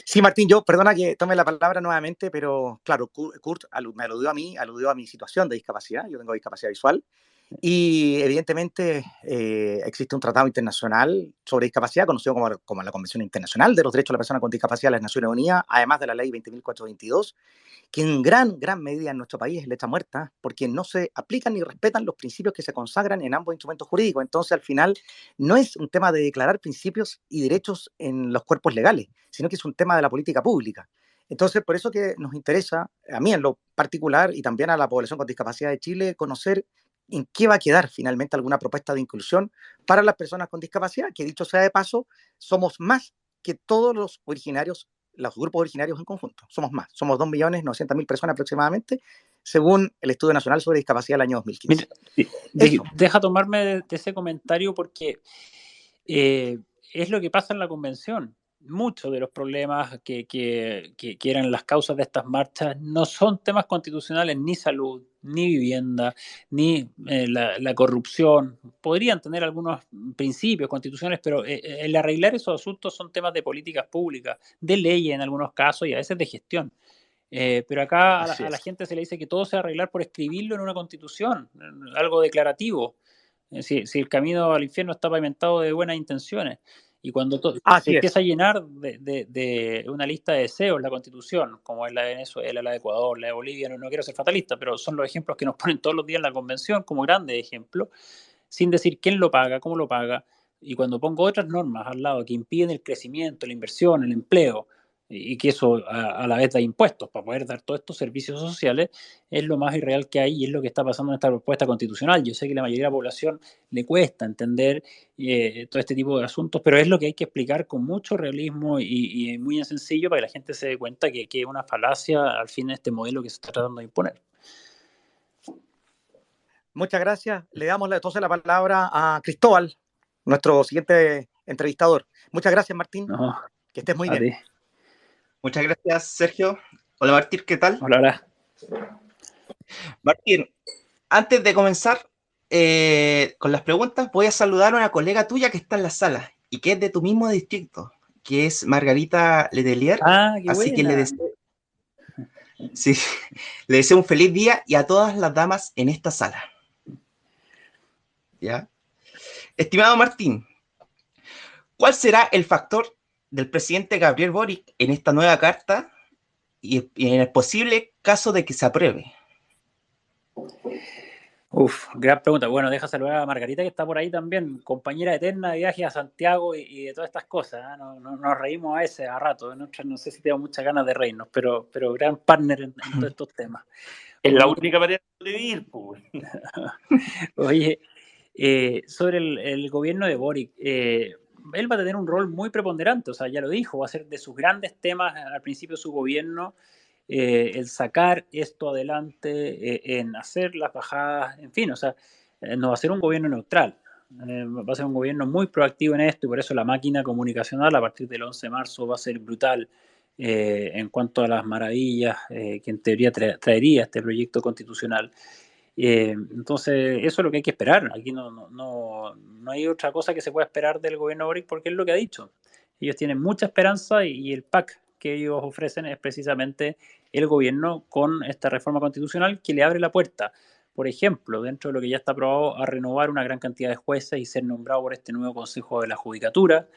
Sí, Martín, yo, perdona que tome la palabra nuevamente, pero claro, Kurt me aludió a mi situación de discapacidad. Yo tengo discapacidad visual y evidentemente existe un tratado internacional sobre discapacidad conocido como la Convención Internacional de los Derechos de la Persona con Discapacidad de las Naciones Unidas, además de la Ley 20.422, que en gran medida en nuestro país es letra muerta porque no se aplican ni respetan los principios que se consagran en ambos instrumentos jurídicos. Entonces, al final, no es un tema de declarar principios y derechos en los cuerpos legales, sino que es un tema de la política pública. Entonces, por eso que nos interesa, a mí en lo particular y también a la población con discapacidad de Chile, conocer en qué va a quedar finalmente alguna propuesta de inclusión para las personas con discapacidad, que dicho sea de paso, somos más que todos los grupos originarios en conjunto. Somos más, somos 2.900.000 personas aproximadamente, según el Estudio Nacional sobre Discapacidad del año 2015. Mira, deja tomarme de ese comentario porque es lo que pasa en la convención. Muchos de los problemas que eran las causas de estas marchas no son temas constitucionales, ni salud, ni vivienda, ni la corrupción. Podrían tener algunos principios constitucionales, pero el arreglar esos asuntos son temas de políticas públicas, de leyes en algunos casos y a veces de gestión. Pero acá a la gente se le dice que todo se va a arreglar por escribirlo en una constitución, algo declarativo. Si el camino al infierno está pavimentado de buenas intenciones. Y cuando se empieza a llenar de una lista de deseos la constitución, como es la de Venezuela, la de Ecuador, la de Bolivia, no quiero ser fatalista, pero son los ejemplos que nos ponen todos los días en la convención como grandes ejemplos, sin decir quién lo paga, cómo lo paga. Y cuando pongo otras normas al lado que impiden el crecimiento, la inversión, el empleo, y que eso a la vez da impuestos para poder dar todos estos servicios sociales, es lo más irreal que hay y es lo que está pasando en esta propuesta constitucional. Yo sé que a la mayoría de la población le cuesta entender todo este tipo de asuntos, pero es lo que hay que explicar con mucho realismo y muy sencillo para que la gente se dé cuenta que es una falacia al fin de este modelo que se está tratando de imponer. Muchas gracias. Le damos entonces la palabra a Cristóbal, nuestro siguiente entrevistador. Muchas gracias, Martín. No, que estés muy bien. Muchas gracias, Sergio. Hola, Martín, ¿qué tal? Hola, hola. Martín, antes de comenzar con las preguntas, voy a saludar a una colega tuya que está en la sala y que es de tu mismo distrito, que es Margarita Letelier. Qué así buena. que le deseo un feliz día y a todas las damas en esta sala. ¿Ya? Estimado Martín, ¿cuál será el factor del presidente Gabriel Boric en esta nueva carta y en el posible caso de que se apruebe? Gran pregunta. Bueno, deja saludar a Margarita, que está por ahí también, compañera eterna de viaje a Santiago y de todas estas cosas. Nos reímos a veces a rato. No sé si tengo muchas ganas de reírnos, pero gran partner en todos estos temas. Es la única manera de vivir, pues. Oye, sobre el gobierno de Boric, él va a tener un rol muy preponderante, o sea, ya lo dijo, va a ser de sus grandes temas al principio de su gobierno, el sacar esto adelante, en hacer las bajadas, en fin, o sea, no va a ser un gobierno neutral, va a ser un gobierno muy proactivo en esto y por eso la máquina comunicacional a partir del 11 de marzo va a ser brutal en cuanto a las maravillas que en teoría traería este proyecto constitucional. Entonces, eso es lo que hay que esperar. Aquí no hay otra cosa que se pueda esperar del gobierno Boric porque es lo que ha dicho. Ellos tienen mucha esperanza y el PAC que ellos ofrecen es precisamente el gobierno con esta reforma constitucional que le abre la puerta, por ejemplo, dentro de lo que ya está aprobado, a renovar una gran cantidad de jueces y ser nombrado por este nuevo Consejo de la Judicatura,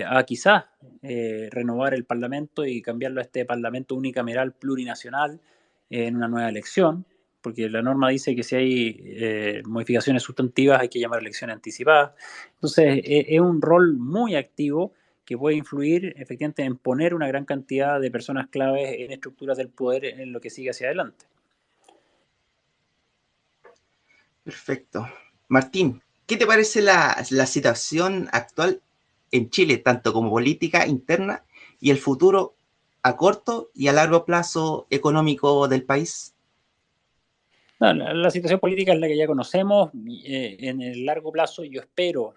a quizás renovar el Parlamento y cambiarlo a este Parlamento unicameral plurinacional en una nueva elección, porque la norma dice que si hay modificaciones sustantivas hay que llamar a elecciones anticipadas. Entonces, es un rol muy activo que puede influir efectivamente en poner una gran cantidad de personas claves en estructuras del poder en lo que sigue hacia adelante. Perfecto. Martín, ¿qué te parece la situación actual en Chile, tanto como política interna y el futuro a corto y a largo plazo económico del país? No, la situación política es la que ya conocemos. En el largo plazo yo espero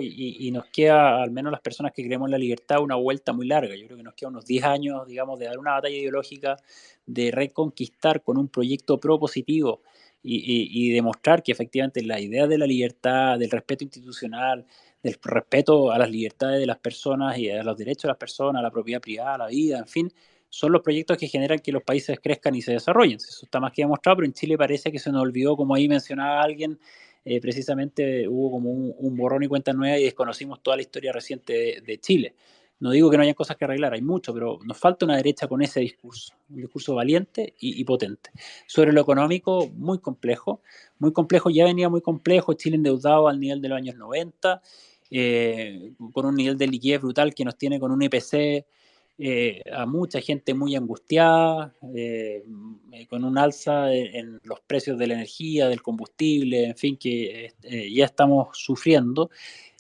y nos queda, al menos las personas que creemos en la libertad, una vuelta muy larga. Yo creo que nos queda unos 10 años, digamos, de dar una batalla ideológica, de reconquistar con un proyecto propositivo y demostrar que efectivamente la idea de la libertad, del respeto institucional, del respeto a las libertades de las personas y a los derechos de las personas, a la propiedad privada, a la vida, en fin, son los proyectos que generan que los países crezcan y se desarrollen. Eso está más que demostrado, pero en Chile parece que se nos olvidó, como ahí mencionaba alguien, precisamente hubo como un borrón y cuenta nueva y desconocimos toda la historia reciente de Chile. No digo que no haya cosas que arreglar, hay mucho, pero nos falta una derecha con ese discurso, un discurso valiente y potente. Sobre lo económico, muy complejo, ya venía muy complejo, Chile endeudado al nivel de los años 90, con un nivel de liquidez brutal que nos tiene con un IPC a mucha gente muy angustiada, con un alza en los precios de la energía, del combustible, en fin, que ya estamos sufriendo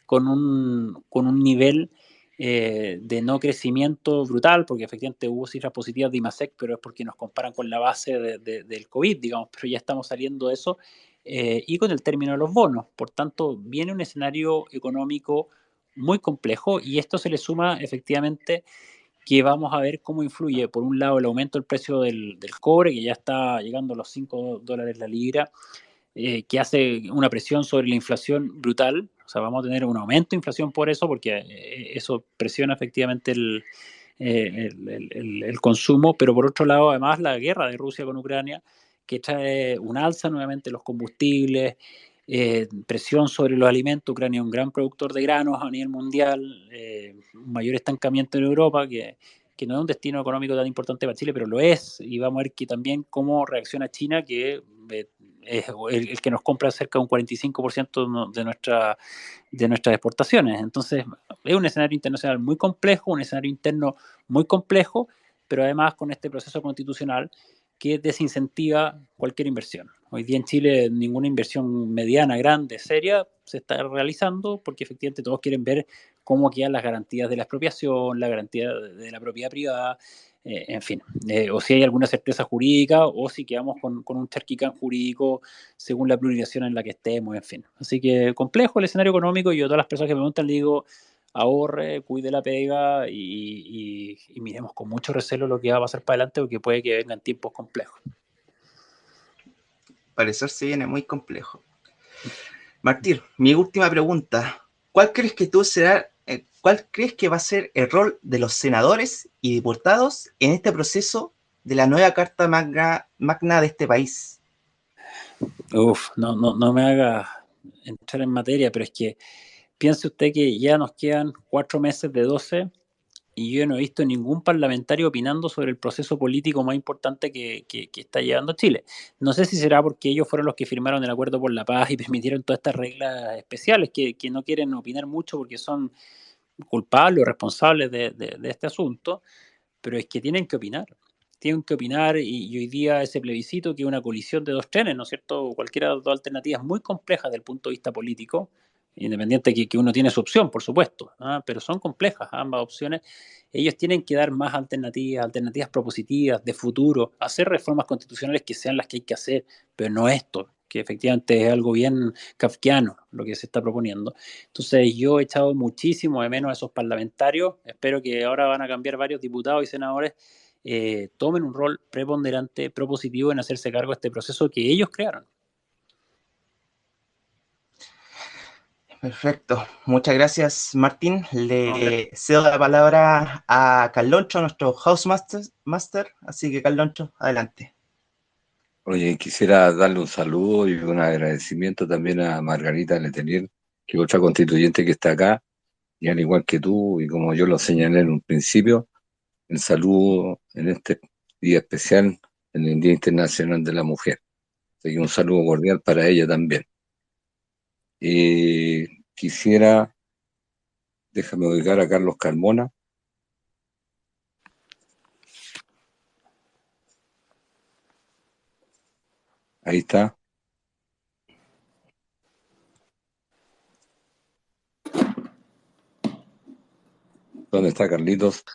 con un nivel de no crecimiento brutal, porque efectivamente hubo cifras positivas de IMASEC, pero es porque nos comparan con la base del COVID, digamos, pero ya estamos saliendo de eso, y con el término de los bonos. Por tanto, viene un escenario económico muy complejo y esto se le suma efectivamente que vamos a ver cómo influye, por un lado, el aumento del precio del cobre, que ya está llegando a los $5 la libra, que hace una presión sobre la inflación brutal. O sea, vamos a tener un aumento de inflación por eso, porque eso presiona efectivamente el consumo, pero por otro lado, además, la guerra de Rusia con Ucrania, que trae un alza nuevamente en los combustibles, presión sobre los alimentos. Ucrania es un gran productor de granos a nivel mundial, un mayor estancamiento en Europa, que no es un destino económico tan importante para Chile, pero lo es, y vamos a ver que también cómo reacciona China, que es el que nos compra cerca de un 45% de nuestras exportaciones. Entonces, Es un escenario internacional muy complejo, un escenario interno muy complejo, pero además con este proceso constitucional que desincentiva cualquier inversión. Hoy día en Chile ninguna inversión mediana, grande, seria se está realizando porque efectivamente todos quieren ver cómo quedan las garantías de la expropiación, la garantía de la propiedad privada, en fin, o si hay alguna certeza jurídica o si quedamos con un charquicán jurídico según la plurización en la que estemos, en fin. Así que complejo el escenario económico y yo a todas las personas que me preguntan le digo, ahorre, cuide la pega y miremos con mucho recelo lo que va a pasar para adelante porque puede que vengan tiempos complejos. Parecer se viene muy complejo. Martín, mi última pregunta. ¿Cuál crees que va a ser el rol de los senadores y diputados en este proceso de la nueva Carta Magna de este país? No me haga entrar en materia, pero es que piense usted que ya nos quedan 4 meses de 12 y yo no he visto ningún parlamentario opinando sobre el proceso político más importante que está llevando Chile. No sé si será porque ellos fueron los que firmaron el acuerdo por la paz y permitieron todas estas reglas especiales que no quieren opinar mucho porque son culpables o responsables de este asunto, pero es que tienen que opinar. Tienen que opinar y hoy día ese plebiscito que es una colisión de dos trenes, ¿no es cierto? Cualquiera de las dos alternativas muy complejas desde el punto de vista político, independiente que uno tiene su opción, por supuesto, pero son complejas ambas opciones. Ellos tienen que dar más alternativas propositivas de futuro, hacer reformas constitucionales que sean las que hay que hacer, pero no esto, que efectivamente es algo bien kafkiano lo que se está proponiendo. Entonces yo he echado muchísimo de menos a esos parlamentarios, espero que ahora van a cambiar varios diputados y senadores, tomen un rol preponderante, propositivo en hacerse cargo de este proceso que ellos crearon. Perfecto. Muchas gracias, Martín. Le cedo la palabra a Carloncho, nuestro House Master. Así que, Carloncho, adelante. Oye, quisiera darle un saludo y un agradecimiento también a Margarita Letelier, que es otra constituyente que está acá, y al igual que tú, y como yo lo señalé en un principio, el saludo en este día especial, en el Día Internacional de la Mujer. Así que un saludo cordial para ella también. Quisiera, déjame ubicar a Carlos Carmona. Ahí está. ¿Dónde está Carlitos?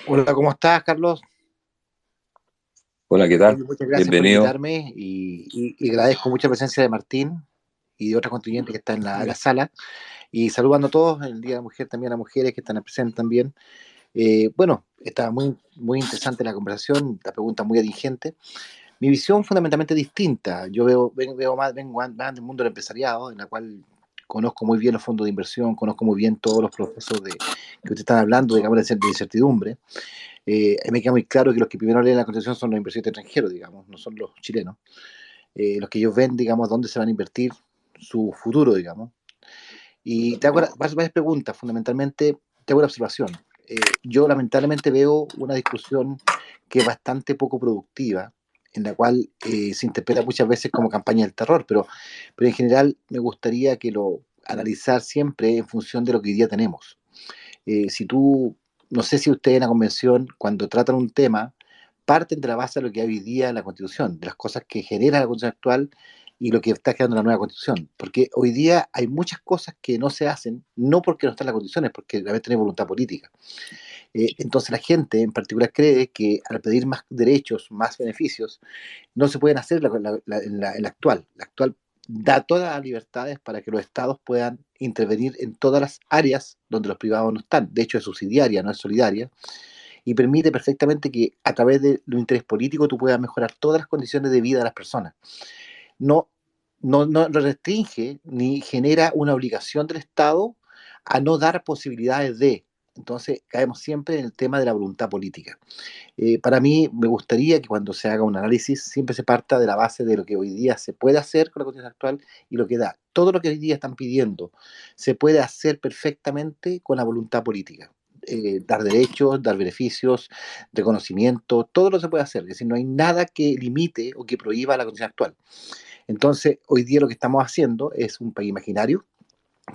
Hola, ¿cómo estás, Carlos? Hola, ¿qué tal? Muchas gracias Bienvenido. por invitarme y agradezco mucho la presencia de Martín y de otras constituyentes que están en la sala. Y saludando a todos, el Día de la Mujer también a mujeres que están presentes también. Bueno, está muy interesante la conversación, la pregunta muy atingente. Mi visión fundamentalmente distinta. Yo vengo más del mundo del empresariado, en la cual conozco muy bien los fondos de inversión, conozco muy bien todos los procesos que ustedes están hablando, digamos, de incertidumbre. Me queda muy claro que los que primero leen la Constitución son los inversores extranjeros, digamos, no son los chilenos. Los que ellos ven, digamos, dónde se van a invertir su futuro, digamos. Y te hago varias preguntas, fundamentalmente te hago una observación. Yo lamentablemente veo una discusión que es bastante poco productiva, en la cual se interpreta muchas veces como campaña del terror, pero en general me gustaría que lo analizar siempre en función de lo que hoy día tenemos. Si tú, no sé si ustedes en la convención, cuando tratan un tema, parten de la base de lo que hay hoy día en la Constitución, de las cosas que genera la Constitución actual y lo que está quedando en la nueva Constitución. Porque hoy día hay muchas cosas que no se hacen, no porque no están en la Constitución, es porque realmente no hay voluntad política. Entonces la gente en particular cree que al pedir más derechos, más beneficios, no se pueden hacer en la actual. La actual da todas las libertades para que los estados puedan intervenir en todas las áreas donde los privados no están. De hecho, es subsidiaria, no es solidaria, y permite perfectamente que a través de un interés político tú puedas mejorar todas las condiciones de vida de las personas. No, no restringe ni genera una obligación del Estado a no dar posibilidades de. Entonces caemos siempre en el tema de la voluntad política. Para mí me gustaría que cuando se haga un análisis siempre se parta de la base de lo que hoy día se puede hacer con la Constitución actual y lo que da. Todo lo que hoy día están pidiendo se puede hacer perfectamente con la voluntad política. Dar derechos, dar beneficios, reconocimiento, todo lo se puede hacer. Es decir, no hay nada que limite o que prohíba la Constitución actual. Entonces, hoy día lo que estamos haciendo es un país imaginario,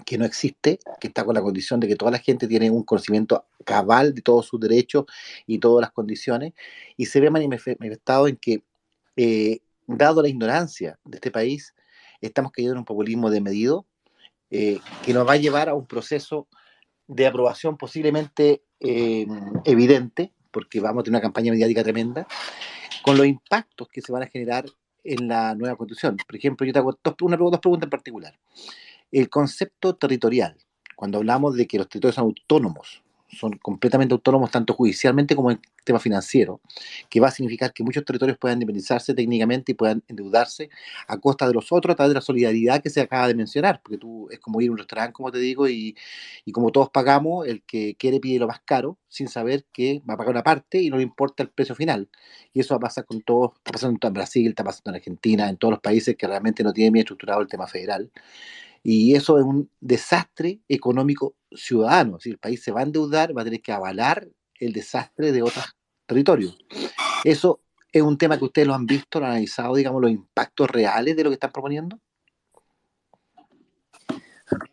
que no existe, que está con la condición de que toda la gente tiene un conocimiento cabal de todos sus derechos y todas las condiciones, y se ve manifestado en que, dado la ignorancia de este país, estamos cayendo en un populismo desmedido, que nos va a llevar a un proceso de aprobación posiblemente evidente, porque vamos a tener una campaña mediática tremenda, con los impactos que se van a generar en la nueva constitución. Por ejemplo, yo te hago dos preguntas en particular. El concepto territorial, cuando hablamos de que los territorios son autónomos, son completamente autónomos tanto judicialmente como en el tema financiero, que va a significar que muchos territorios puedan independizarse técnicamente y puedan endeudarse a costa de los otros a través de la solidaridad que se acaba de mencionar, porque tú es como ir a un restaurante, como te digo, y como todos pagamos, el que quiere pide lo más caro sin saber que va a pagar una parte y no le importa el precio final. Y eso va a pasar con todos, está pasando en Brasil, está pasando en Argentina, en todos los países que realmente no tienen bien estructurado el tema federal. Y eso es un desastre económico ciudadano. Si el país se va a endeudar, va a tener que avalar el desastre de otros territorios. Eso es un tema que ustedes lo han visto, lo han analizado, digamos, los impactos reales de lo que están proponiendo.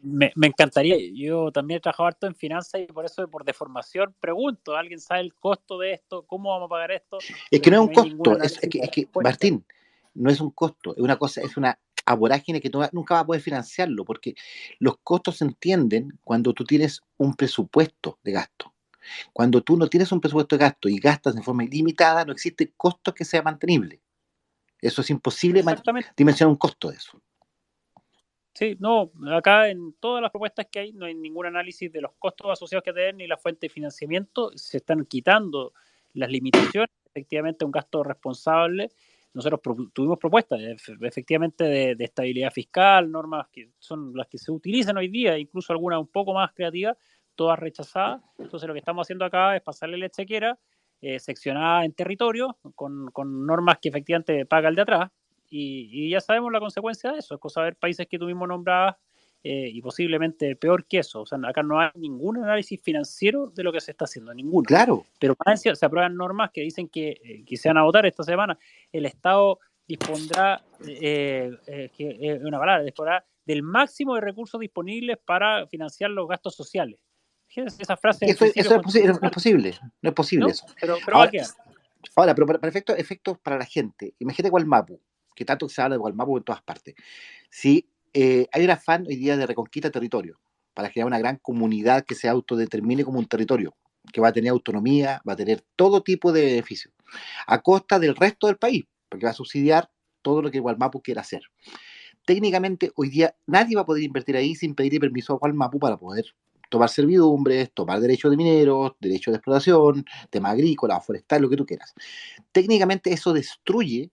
Me encantaría. Yo también he trabajado harto en finanzas y por eso, por deformación, pregunto, ¿alguien sabe el costo de esto? ¿Cómo vamos a pagar esto? Es que no es un hay ningún costo, es análisis de que, respuesta. Martín, no es un costo, es una cosa, es una vorágine que tú nunca vas a poder financiarlo, porque los costos se entienden cuando tú tienes un presupuesto de gasto. Cuando tú no tienes un presupuesto de gasto y gastas de forma ilimitada, no existe costo que sea mantenible. Eso es imposible Exactamente. dimensionar un costo de eso. Sí, no, acá en todas las propuestas que hay no hay ningún análisis de los costos asociados que tienen ni la fuente de financiamiento. Se están quitando las limitaciones, efectivamente un gasto responsable. Nosotros tuvimos propuestas efectivamente de estabilidad fiscal, normas que son las que se utilizan hoy día, incluso algunas un poco más creativas, todas rechazadas. Entonces lo que estamos haciendo acá es pasarle la chequera seccionada en territorio con normas que efectivamente paga el de atrás. Y ya sabemos la consecuencia de eso, es cosa de ver países que tú mismo nombrabas y posiblemente peor que eso. O sea, acá no hay ningún análisis financiero de lo que se está haciendo, ninguno. Claro. Pero más encima, se aprueban normas que dicen que se van a votar esta semana. El Estado dispondrá, una palabra, dispondrá del máximo de recursos disponibles para financiar los gastos sociales. Fíjense esa frase. Eso no es posible, no es posible, ¿no? Eso. Pero va a quedar. Ahora, pero para efectos para la gente, imagínate Gualmapu, que tanto se habla de Gualmapu en todas partes. Si hay un afán hoy día de reconquista de territorio, para crear una gran comunidad que se autodetermine como un territorio, que va a tener autonomía, va a tener todo tipo de beneficios, a costa del resto del país, porque va a subsidiar todo lo que Gualmapu quiera hacer. Técnicamente, hoy día nadie va a poder invertir ahí sin pedir permiso a Gualmapu para poder tomar servidumbres, tomar derechos de mineros, derechos de explotación, tema agrícola, forestal, lo que tú quieras. Técnicamente eso destruye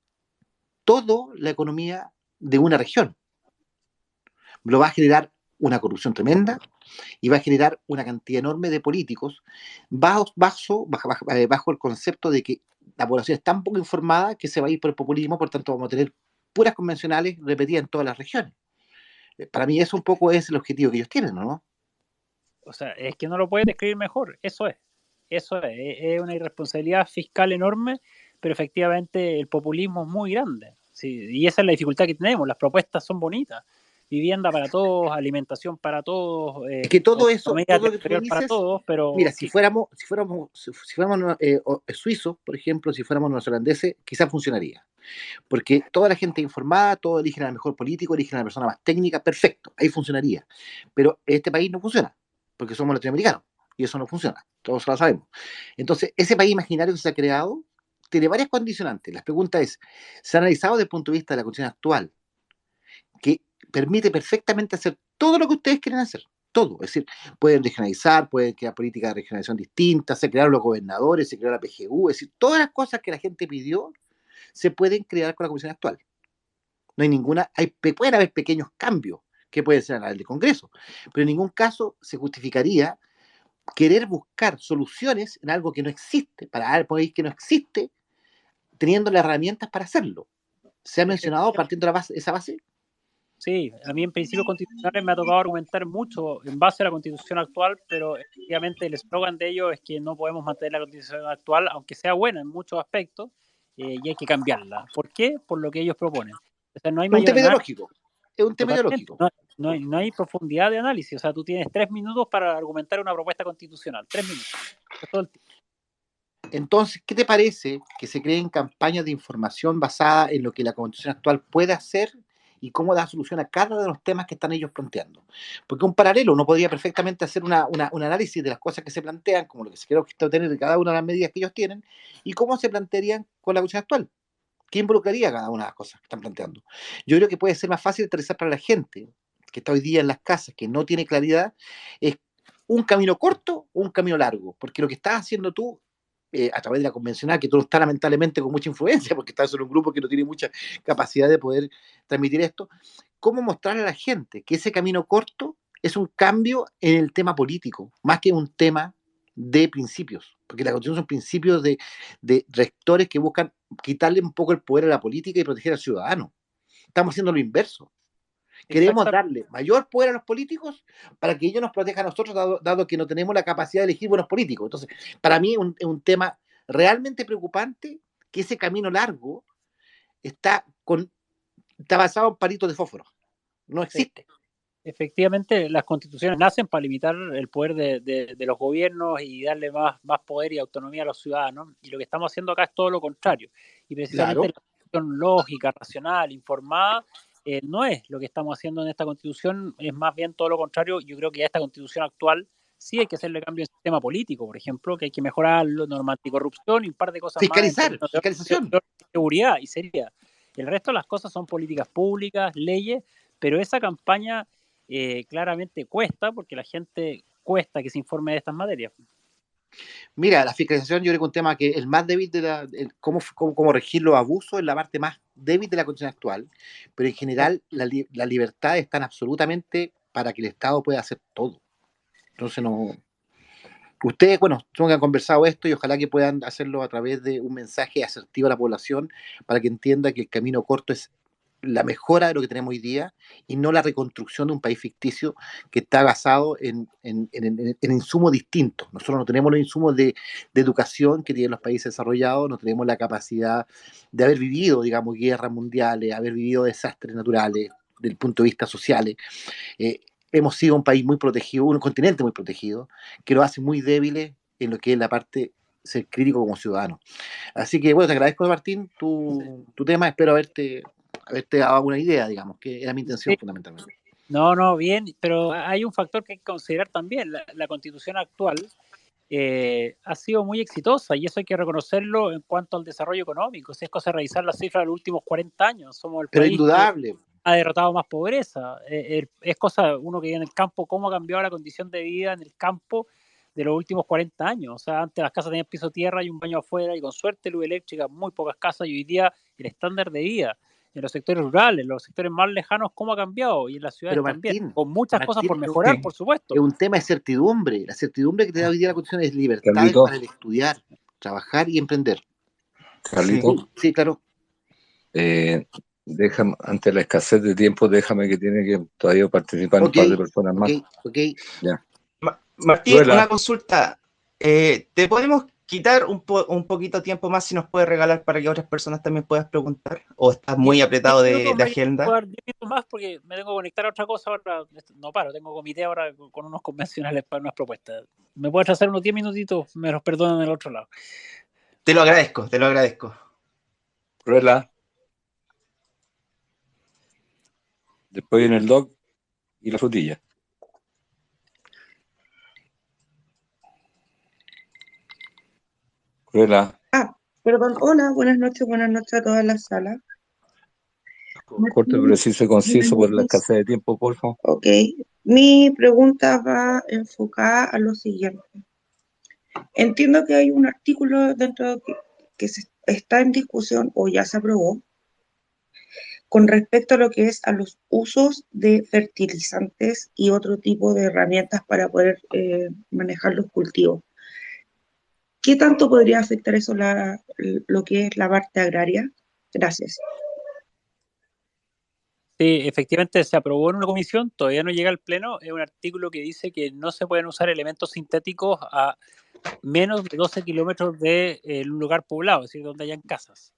toda la economía de una región. Lo va a generar una corrupción tremenda y va a generar una cantidad enorme de políticos bajo el concepto de que la población es tan poco informada que se va a ir por el populismo, por tanto vamos a tener puras convencionales repetidas en todas las regiones. Para mí eso un poco es el objetivo que ellos tienen, ¿no? O sea, es que no lo puedes describir mejor, eso es una irresponsabilidad fiscal enorme, pero efectivamente el populismo es muy grande, sí, y esa es la dificultad que tenemos. Las propuestas son bonitas, vivienda para todos, alimentación para todos, es que todo eso, todo lo que tú dices, para todos, pero mira, si fuéramos suizos, por ejemplo, si fuéramos neozelandeses, quizás funcionaría. Porque toda la gente informada, todos eligen al mejor político, eligen a la persona más técnica, perfecto, ahí funcionaría. Pero este país no funciona, porque somos latinoamericanos, y eso no funciona, todos lo sabemos. Entonces, ese país imaginario que se ha creado tiene varias condicionantes. La pregunta es, ¿se ha analizado desde el punto de vista de la condición actual, que permite perfectamente hacer todo lo que ustedes quieren hacer? Todo, es decir, pueden regionalizar, pueden crear políticas de regionalización distintas, se crearon los gobernadores, se creó la PGU, es decir, todas las cosas que la gente pidió se pueden crear con la comisión actual. No hay ninguna, pueden haber pequeños cambios que pueden ser a nivel de Congreso, pero en ningún caso se justificaría querer buscar soluciones en algo que no existe, para algo que no existe, teniendo las herramientas para hacerlo. ¿Se ha mencionado partiendo de esa base? Sí, a mí en principios constitucionales me ha tocado argumentar mucho en base a la constitución actual, pero efectivamente el eslogan de ellos es que no podemos mantener la constitución actual, aunque sea buena en muchos aspectos, y hay que cambiarla. ¿Por qué? Por lo que ellos proponen. O sea, no hay es un tema ideológico. Es un tema ideológico. no hay profundidad de análisis. O sea, tú tienes 3 minutos para argumentar una propuesta constitucional. 3 minutos. Es todo el tiempo. Entonces, ¿qué te parece que se creen campañas de información basada en lo que la Constitución actual puede hacer y cómo da solución a cada de los temas que están ellos planteando? Porque un paralelo, uno podría perfectamente hacer un análisis de las cosas que se plantean, como lo que se quiere obtener de cada una de las medidas que ellos tienen, y cómo se plantearían con la Constitución actual. ¿Qué involucraría cada una de las cosas que están planteando? Yo creo que puede ser más fácil aterrizar para la gente que está hoy día en las casas, que no tiene claridad, es un camino corto o un camino largo, porque lo que estás haciendo tú a través de la convencional, que tú no estás lamentablemente con mucha influencia, porque estás en un grupo que no tiene mucha capacidad de poder transmitir esto, ¿cómo mostrarle a la gente que ese camino corto es un cambio en el tema político, más que un tema de principios? Porque la Constitución son principios de rectores que buscan quitarle un poco el poder a la política y proteger al ciudadano. Estamos haciendo lo inverso. Queremos darle mayor poder a los políticos para que ellos nos protejan a nosotros, dado que no tenemos la capacidad de elegir buenos políticos. Entonces, para mí es un tema realmente preocupante que ese camino largo está basado en palitos de fósforo. No existe. Efectivamente, las constituciones nacen para limitar el poder de los gobiernos y darle más poder y autonomía a los ciudadanos. Y lo que estamos haciendo acá es todo lo contrario. Y precisamente la constitución lógica, racional, informada, no es lo que estamos haciendo en esta constitución, es más bien todo lo contrario. Yo creo que a esta constitución actual sí hay que hacerle cambio en el sistema político, por ejemplo, que hay que mejorar la norma anticorrupción y un par de cosas fiscalización. más. Seguridad y seriedad. El resto de las cosas son políticas públicas, leyes, pero esa campaña claramente cuesta, porque la gente cuesta que se informe de estas materias. Mira, la fiscalización yo creo que es un tema que el más débil cómo regir los abusos es la parte más débil de la Constitución actual, pero en general las libertades están absolutamente para que el Estado pueda hacer todo. Entonces no... Ustedes, bueno, son que han conversado esto y ojalá que puedan hacerlo a través de un mensaje asertivo a la población para que entienda que el camino corto es la mejora de lo que tenemos hoy día y no la reconstrucción de un país ficticio que está basado en insumos distintos. Nosotros no tenemos los insumos de educación que tienen los países desarrollados, no tenemos la capacidad de haber vivido, digamos, guerras mundiales, haber vivido desastres naturales, desde el punto de vista social. Hemos sido un país muy protegido, un continente muy protegido, que lo hace muy débiles en lo que es la parte ser crítico como ciudadano. Así que, bueno, te agradezco, Martín, tu tema, espero haberte dado una idea, digamos, que era mi intención fundamentalmente. No, bien, pero hay un factor que hay que considerar también. La constitución actual ha sido muy exitosa y eso hay que reconocerlo en cuanto al desarrollo económico. Si es cosa de revisar las cifras de los últimos 40 años, somos el pero país indudable. Que ha derrotado más pobreza. Es cosa, uno que vive en el campo, cómo ha cambiado la condición de vida en el campo de los últimos 40 años. O sea, antes las casas tenían piso tierra y un baño afuera y con suerte luz eléctrica, muy pocas casas, y hoy día el estándar de vida en los sectores rurales, en los sectores más lejanos, cómo ha cambiado, y en las ciudades también, con muchas cosas por mejorar, por supuesto. Es un tema de certidumbre. La certidumbre que te da hoy día la Constitución es libertad para el estudiar, trabajar y emprender. Carlito. Sí, claro. Déjame, ante la escasez de tiempo, déjame que tiene que todavía participar un par de personas más. Ya. Martín, una consulta. ¿Te podemos quitar un poquito de tiempo más si nos puedes regalar para que otras personas también puedan preguntar? ¿O estás muy apretado de agenda? Puedo dar 10 minutos más porque me tengo que conectar a otra cosa ahora. No paro, tengo comité ahora con unos convencionales para unas propuestas. ¿Me puedes hacer unos 10 minutitos? Me los perdonan del otro lado. Te lo agradezco, te lo agradezco. Ruela. Después viene el doc y la frutilla. Ruela. Perdón, hola, buenas noches a toda la sala. Corto, preciso y conciso por la escasez de tiempo, por favor. Ok, mi pregunta va enfocada a lo siguiente. Entiendo que hay un artículo dentro que está en discusión o ya se aprobó con respecto a lo que es a los usos de fertilizantes y otro tipo de herramientas para poder manejar los cultivos. ¿Qué tanto podría afectar eso lo que es la parte agraria? Gracias. Sí, efectivamente se aprobó en una comisión, todavía no llega al pleno, es un artículo que dice que no se pueden usar elementos sintéticos a menos de 12 kilómetros de un lugar poblado, es decir, donde hayan casas.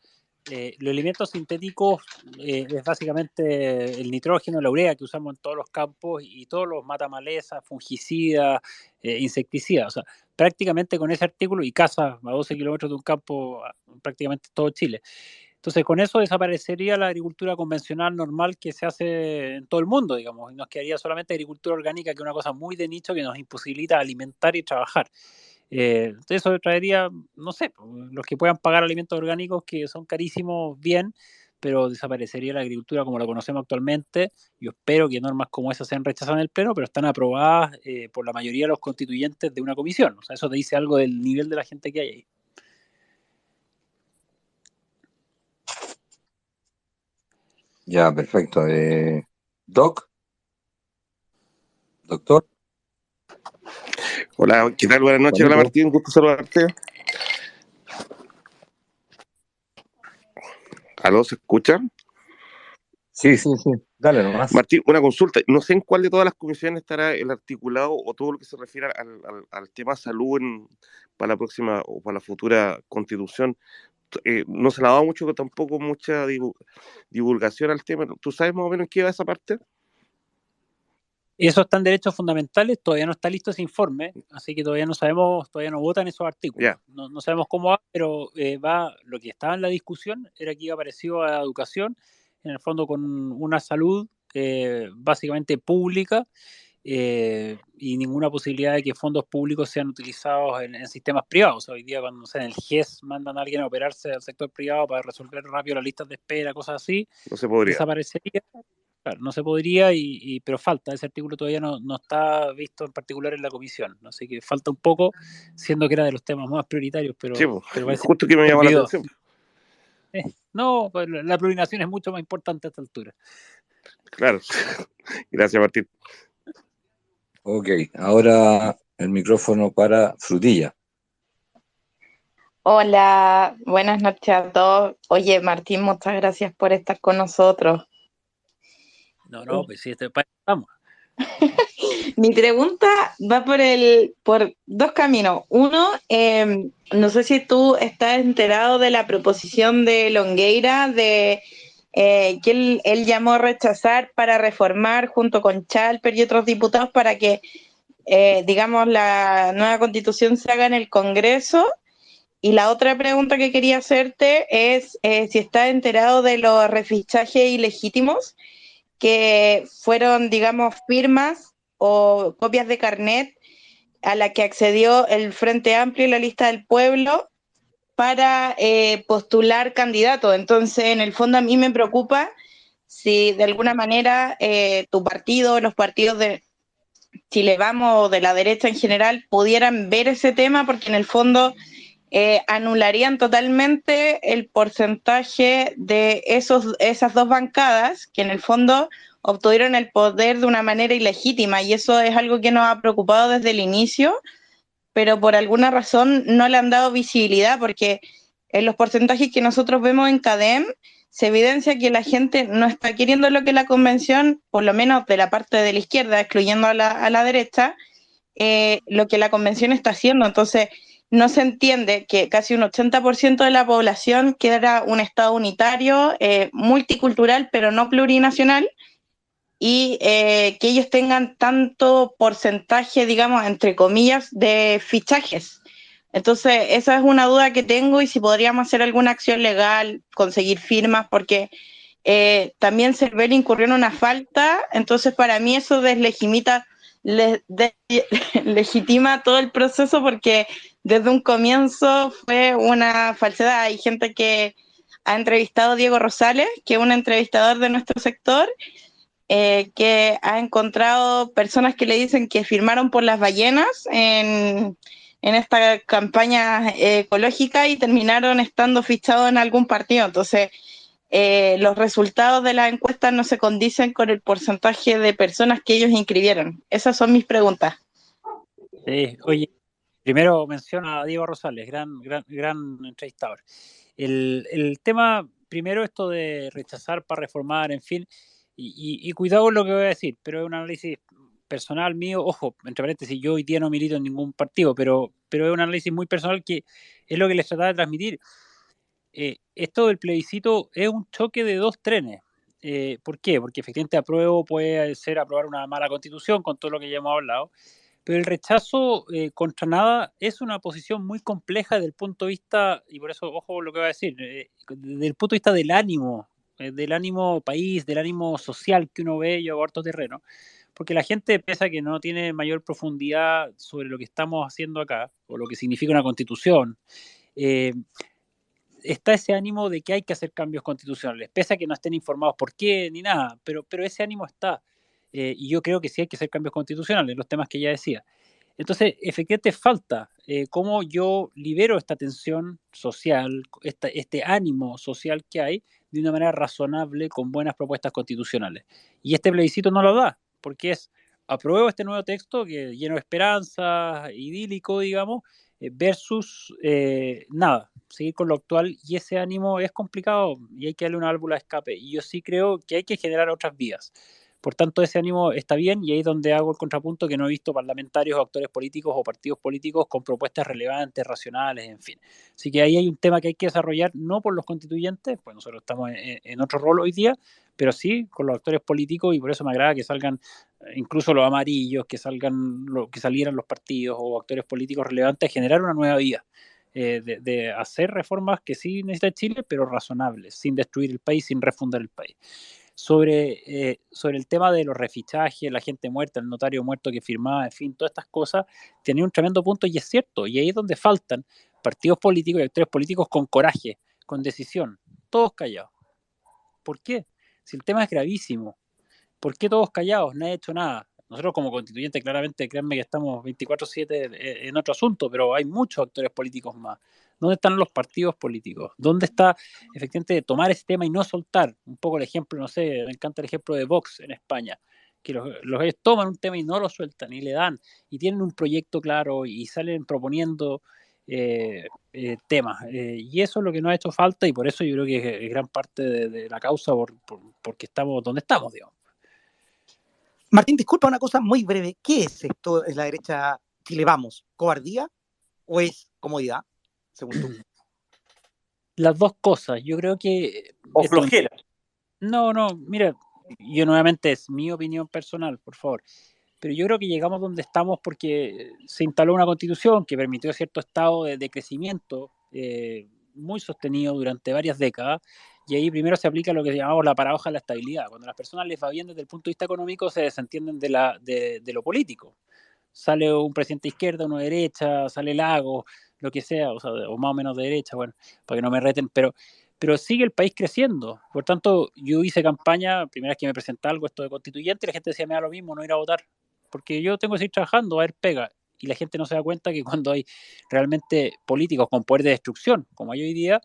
Los elementos sintéticos es básicamente el nitrógeno, la urea que usamos en todos los campos y todos los matamalezas, fungicidas, insecticidas. O sea, prácticamente con ese artículo y caza a 12 kilómetros de un campo prácticamente todo Chile. Entonces, con eso desaparecería la agricultura convencional normal que se hace en todo el mundo, digamos, y nos quedaría solamente agricultura orgánica, que es una cosa muy de nicho que nos imposibilita alimentar y trabajar. Eso traería, no sé, los que puedan pagar alimentos orgánicos que son carísimos, bien, pero desaparecería la agricultura como la conocemos actualmente. Yo espero que normas como esas sean rechazadas en el Pleno, pero están aprobadas por la mayoría de los constituyentes de una comisión. O sea, eso te dice algo del nivel de la gente que hay ahí. Ya, perfecto. Doc, doctor. Hola, ¿qué tal? Buenas noches. Hola, Martín, gusto saludarte. ¿Aló, se escucha? Sí, dale nomás. Martín, una consulta. No sé en cuál de todas las comisiones estará el articulado o todo lo que se refiere al tema salud para la próxima o para la futura constitución. No se le ha dado mucho, tampoco mucha divulgación al tema. ¿Tú sabes más o menos en qué va esa parte? Eso está en derechos fundamentales, todavía no está listo ese informe, así que todavía no sabemos, todavía no votan esos artículos. Yeah. No sabemos cómo va, pero lo que estaba en la discusión era que iba parecido a la educación, en el fondo con una salud básicamente pública y ninguna posibilidad de que fondos públicos sean utilizados en sistemas privados. Hoy día cuando en el GES mandan a alguien a operarse al sector privado para resolver rápido las listas de espera, cosas así, no se podría. Desaparecería. Claro, no se podría, pero falta. Ese artículo todavía no está visto en particular en la comisión, así que falta un poco, siendo que era de los temas más prioritarios. Pero, sí, pero justo que me llama la atención. No, pues la plurinación es mucho más importante a esta altura. Claro. Gracias, Martín. Ok, ahora el micrófono para Frutilla. Hola, buenas noches a todos. Oye, Martín, muchas gracias por estar con nosotros. No, pues sí, estamos. Mi pregunta va por dos caminos. Uno, no sé si tú estás enterado de la proposición de Longueira de que él llamó a rechazar para reformar junto con Chalper y otros diputados para que, digamos, la nueva constitución se haga en el Congreso. Y la otra pregunta que quería hacerte es si estás enterado de los refichajes ilegítimos que fueron, digamos, firmas o copias de carnet a la que accedió el Frente Amplio y la Lista del Pueblo para postular candidatos. Entonces, en el fondo a mí me preocupa si de alguna manera tu partido, los partidos de Chile Vamos o de la derecha en general pudieran ver ese tema, porque en el fondo anularían totalmente el porcentaje de esas dos bancadas que en el fondo obtuvieron el poder de una manera ilegítima, y eso es algo que nos ha preocupado desde el inicio, pero por alguna razón no le han dado visibilidad, porque en los porcentajes que nosotros vemos en CADEM se evidencia que la gente no está queriendo lo que la convención, por lo menos de la parte de la izquierda, excluyendo a la derecha, lo que la convención está haciendo. Entonces no se entiende que casi un 80% de la población quedara un Estado unitario, multicultural, pero no plurinacional, y que ellos tengan tanto porcentaje, digamos, entre comillas, de fichajes. Entonces, esa es una duda que tengo, y si podríamos hacer alguna acción legal, conseguir firmas, porque también Cervel incurrió en una falta. Entonces para mí eso legitima todo el proceso, porque desde un comienzo fue una falsedad. Hay gente que ha entrevistado a Diego Rosales, que es un entrevistador de nuestro sector, que ha encontrado personas que le dicen que firmaron por las ballenas en esta campaña ecológica y terminaron estando fichados en algún partido. Entonces, los resultados de las encuestas no se condicen con el porcentaje de personas que ellos inscribieron. Esas son mis preguntas. Sí, oye, primero menciono a Diego Rosales, gran entrevistador. El tema, primero, esto de rechazar para reformar, en fin, y cuidado con lo que voy a decir, pero es un análisis personal mío. Ojo, entre paréntesis, yo hoy día no milito en ningún partido, pero es un análisis muy personal que es lo que les trataba de transmitir. esto del plebiscito es un choque de dos trenes. ¿Por qué? Porque efectivamente apruebo puede ser aprobar una mala constitución con todo lo que ya hemos hablado, pero el rechazo contra nada es una posición muy compleja desde el punto de vista, y por eso, ojo lo que voy a decir, desde el punto de vista del ánimo país, del ánimo social que uno ve, yo a harto terreno, porque la gente piensa que no tiene mayor profundidad sobre lo que estamos haciendo acá, o lo que significa una constitución. Está ese ánimo de que hay que hacer cambios constitucionales, pese a que no estén informados por qué ni nada, pero ese ánimo está. Y yo creo que sí hay que hacer cambios constitucionales, los temas que ya decía. Entonces, efectivamente falta cómo yo libero esta tensión social, este ánimo social que hay de una manera razonable con buenas propuestas constitucionales. Y este plebiscito no lo da, porque es apruebo este nuevo texto que lleno de esperanza, idílico, digamos, versus nada, seguir con lo actual, y ese ánimo es complicado y hay que darle una válvula de escape. Y yo sí creo que hay que generar otras vías. Por tanto, ese ánimo está bien y ahí es donde hago el contrapunto, que no he visto parlamentarios o actores políticos o partidos políticos con propuestas relevantes, racionales, en fin. Así que ahí hay un tema que hay que desarrollar, no por los constituyentes, pues nosotros estamos en otro rol hoy día, pero sí con los actores políticos, y por eso me agrada que salgan incluso los amarillos, que salieran los partidos o actores políticos relevantes a generar una nueva vía. De hacer reformas que sí necesita Chile, pero razonables, sin destruir el país, sin refundar el país. Sobre el tema de los refichajes, la gente muerta, el notario muerto que firmaba, en fin, todas estas cosas, tenía un tremendo punto y es cierto, y ahí es donde faltan partidos políticos y actores políticos con coraje, con decisión, todos callados. ¿Por qué? Si el tema es gravísimo, ¿por qué todos callados? Nadie ha hecho nada. Nosotros como constituyentes, claramente, créanme que estamos 24/7 en otro asunto, pero hay muchos actores políticos más. ¿Dónde están los partidos políticos? ¿Dónde está, efectivamente, tomar ese tema y no soltar? Un poco el ejemplo, no sé, me encanta el ejemplo de Vox en España, que los ellos toman un tema y no lo sueltan, y le dan, y tienen un proyecto claro, y salen proponiendo temas. Y eso es lo que nos ha hecho falta, y por eso yo creo que es gran parte de la causa porque estamos donde estamos, digamos. Martín, disculpa una cosa muy breve. ¿Qué es esto? ¿Es la derecha Chile Vamos? ¿Cobardía o es comodidad, según tú? Las dos cosas. Yo creo que... O flojera. No, mira, yo nuevamente es mi opinión personal, por favor. Pero yo creo que llegamos donde estamos porque se instaló una constitución que permitió cierto estado de crecimiento muy sostenido durante varias décadas, y ahí primero se aplica lo que llamamos la paradoja de la estabilidad. Cuando a las personas les va bien desde el punto de vista económico, se desentienden de lo político. Sale un presidente de izquierda, uno de derecha, sale Lagos, lo que sea, o más o menos de derecha, bueno, para que no me reten, pero sigue el país creciendo. Por tanto, yo hice campaña, primera vez que me presenté algo, esto de constituyente, y la gente decía, me da lo mismo no ir a votar, porque yo tengo que seguir trabajando, a ver, pega. Y la gente no se da cuenta que cuando hay realmente políticos con poder de destrucción, como hay hoy día,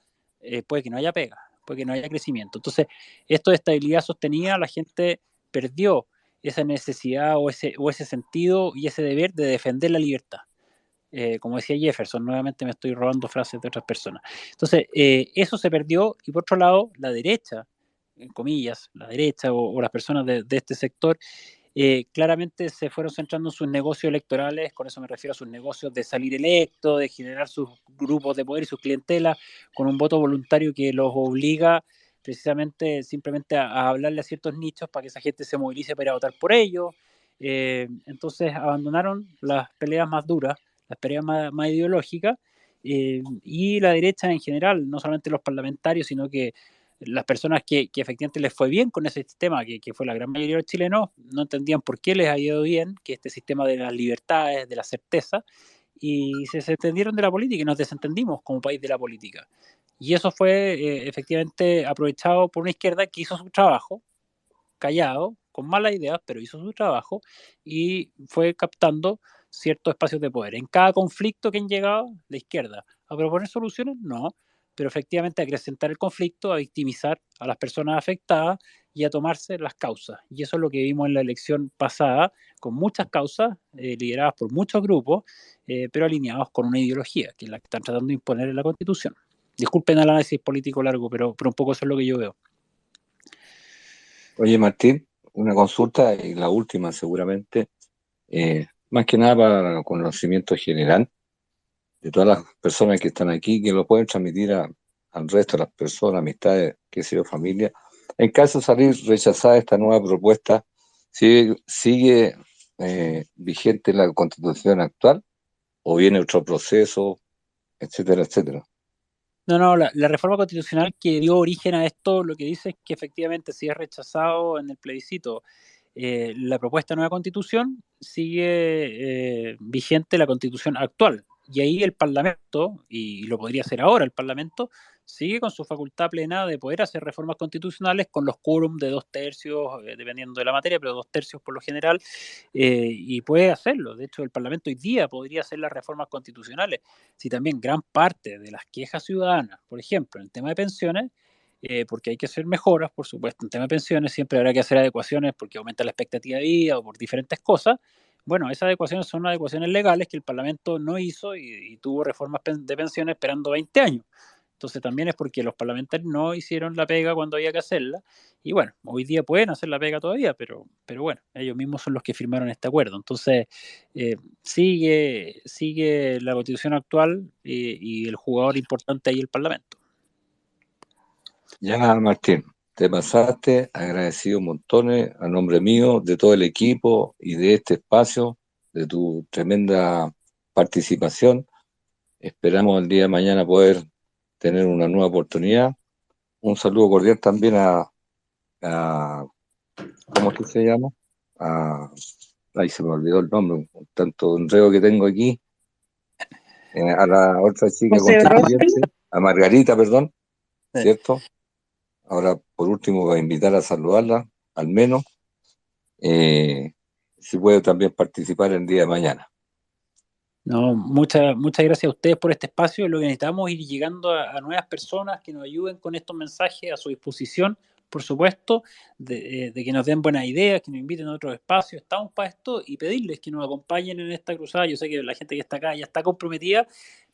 puede que no haya pega, puede que no haya crecimiento. Entonces, esto de estabilidad sostenida, la gente perdió esa necesidad o ese sentido y ese deber de defender la libertad. Como decía Jefferson, nuevamente me estoy robando frases de otras personas. Entonces, eso se perdió, y por otro lado, la derecha, en comillas, la derecha o las personas de este sector, claramente se fueron centrando en sus negocios electorales. Con eso me refiero a sus negocios de salir electo, de generar sus grupos de poder y sus clientelas con un voto voluntario que los obliga precisamente simplemente a hablarle a ciertos nichos para que esa gente se movilice para ir a votar por ellos. Entonces abandonaron las peleas más duras, las peleas más ideológicas, y la derecha en general, no solamente los parlamentarios, sino que las personas que efectivamente les fue bien con ese sistema, que fue la gran mayoría de los chilenos, no entendían por qué les ha ido bien, que este sistema de las libertades, de la certeza, y se desentendieron de la política y nos desentendimos como país de la política. Y eso fue efectivamente aprovechado por una izquierda que hizo su trabajo, callado, con malas ideas, pero hizo su trabajo y fue captando ciertos espacios de poder. En cada conflicto que han llegado, la izquierda, ¿a proponer soluciones? No, pero efectivamente a acrecentar el conflicto, a victimizar a las personas afectadas y a tomarse las causas. Y eso es lo que vimos en la elección pasada, con muchas causas lideradas por muchos grupos, pero alineados con una ideología, que es la que están tratando de imponer en la Constitución. Disculpen el análisis político largo, pero un poco eso es lo que yo veo. Oye, Martín, una consulta, y la última seguramente, más que nada para conocimiento general de todas las personas que están aquí, que lo pueden transmitir a al resto de las personas, amistades, qué sé yo, familia. En caso de salir rechazada esta nueva propuesta, ¿sigue vigente la Constitución actual o viene otro proceso, etcétera, etcétera? No, la reforma constitucional que dio origen a esto lo que dice es que efectivamente si es rechazado en el plebiscito la propuesta de nueva constitución, sigue vigente la constitución actual. Y ahí el Parlamento, y lo podría hacer ahora el Parlamento, sigue con su facultad plena de poder hacer reformas constitucionales con los quórum de 2/3, dependiendo de la materia, pero 2/3 por lo general, y puede hacerlo. De hecho, el Parlamento hoy día podría hacer las reformas constitucionales. Si también gran parte de las quejas ciudadanas, por ejemplo, en el tema de pensiones, porque hay que hacer mejoras, por supuesto, en tema de pensiones siempre habrá que hacer adecuaciones porque aumenta la expectativa de vida o por diferentes cosas. Bueno, esas adecuaciones son adecuaciones legales que el Parlamento no hizo y tuvo reformas de pensiones esperando 20 años. Entonces también es porque los parlamentarios no hicieron la pega cuando había que hacerla. Y bueno, hoy día pueden hacer la pega todavía, pero bueno, ellos mismos son los que firmaron este acuerdo. Entonces sigue la constitución actual y el jugador importante ahí el Parlamento. Ya, Martín, te pasaste, agradecido montones a nombre mío, de todo el equipo y de este espacio, de tu tremenda participación. Esperamos el día de mañana poder tener una nueva oportunidad. Un saludo cordial también a ¿cómo es que se llama? Ahí se me olvidó el nombre, un tanto enredo que tengo aquí. A la otra chica José Rosa. constituyente, a Margarita, perdón, ¿cierto? Ahora, por último, voy a invitar a saludarla, al menos, si puede también participar el día de mañana. No, muchas gracias a ustedes por este espacio. Lo que necesitamos es ir llegando a nuevas personas que nos ayuden con estos mensajes a su disposición, por supuesto, de que nos den buenas ideas, que nos inviten a otros espacios. Estamos para esto y pedirles que nos acompañen en esta cruzada. Yo sé que la gente que está acá ya está comprometida,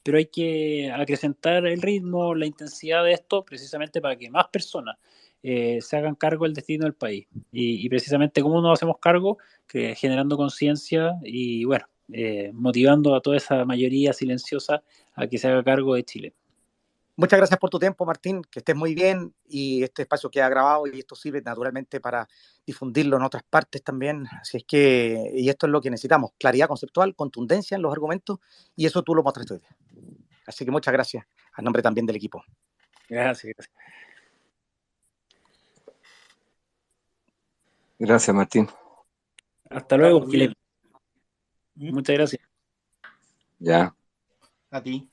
pero hay que acrecentar el ritmo, la intensidad de esto, precisamente para que más personas se hagan cargo del destino del país. Y precisamente, ¿cómo nos hacemos cargo? Que generando conciencia y, bueno, motivando a toda esa mayoría silenciosa a que se haga cargo de Chile. Muchas gracias por tu tiempo, Martín, que estés muy bien y este espacio queda grabado y esto sirve naturalmente para difundirlo en otras partes también. Así es que, y esto es lo que necesitamos, claridad conceptual, contundencia en los argumentos y eso tú lo mostraste hoy día. Así que muchas gracias, a nombre también del equipo. Gracias. Gracias, Martín. Hasta luego. Muchas gracias. Ya. A ti.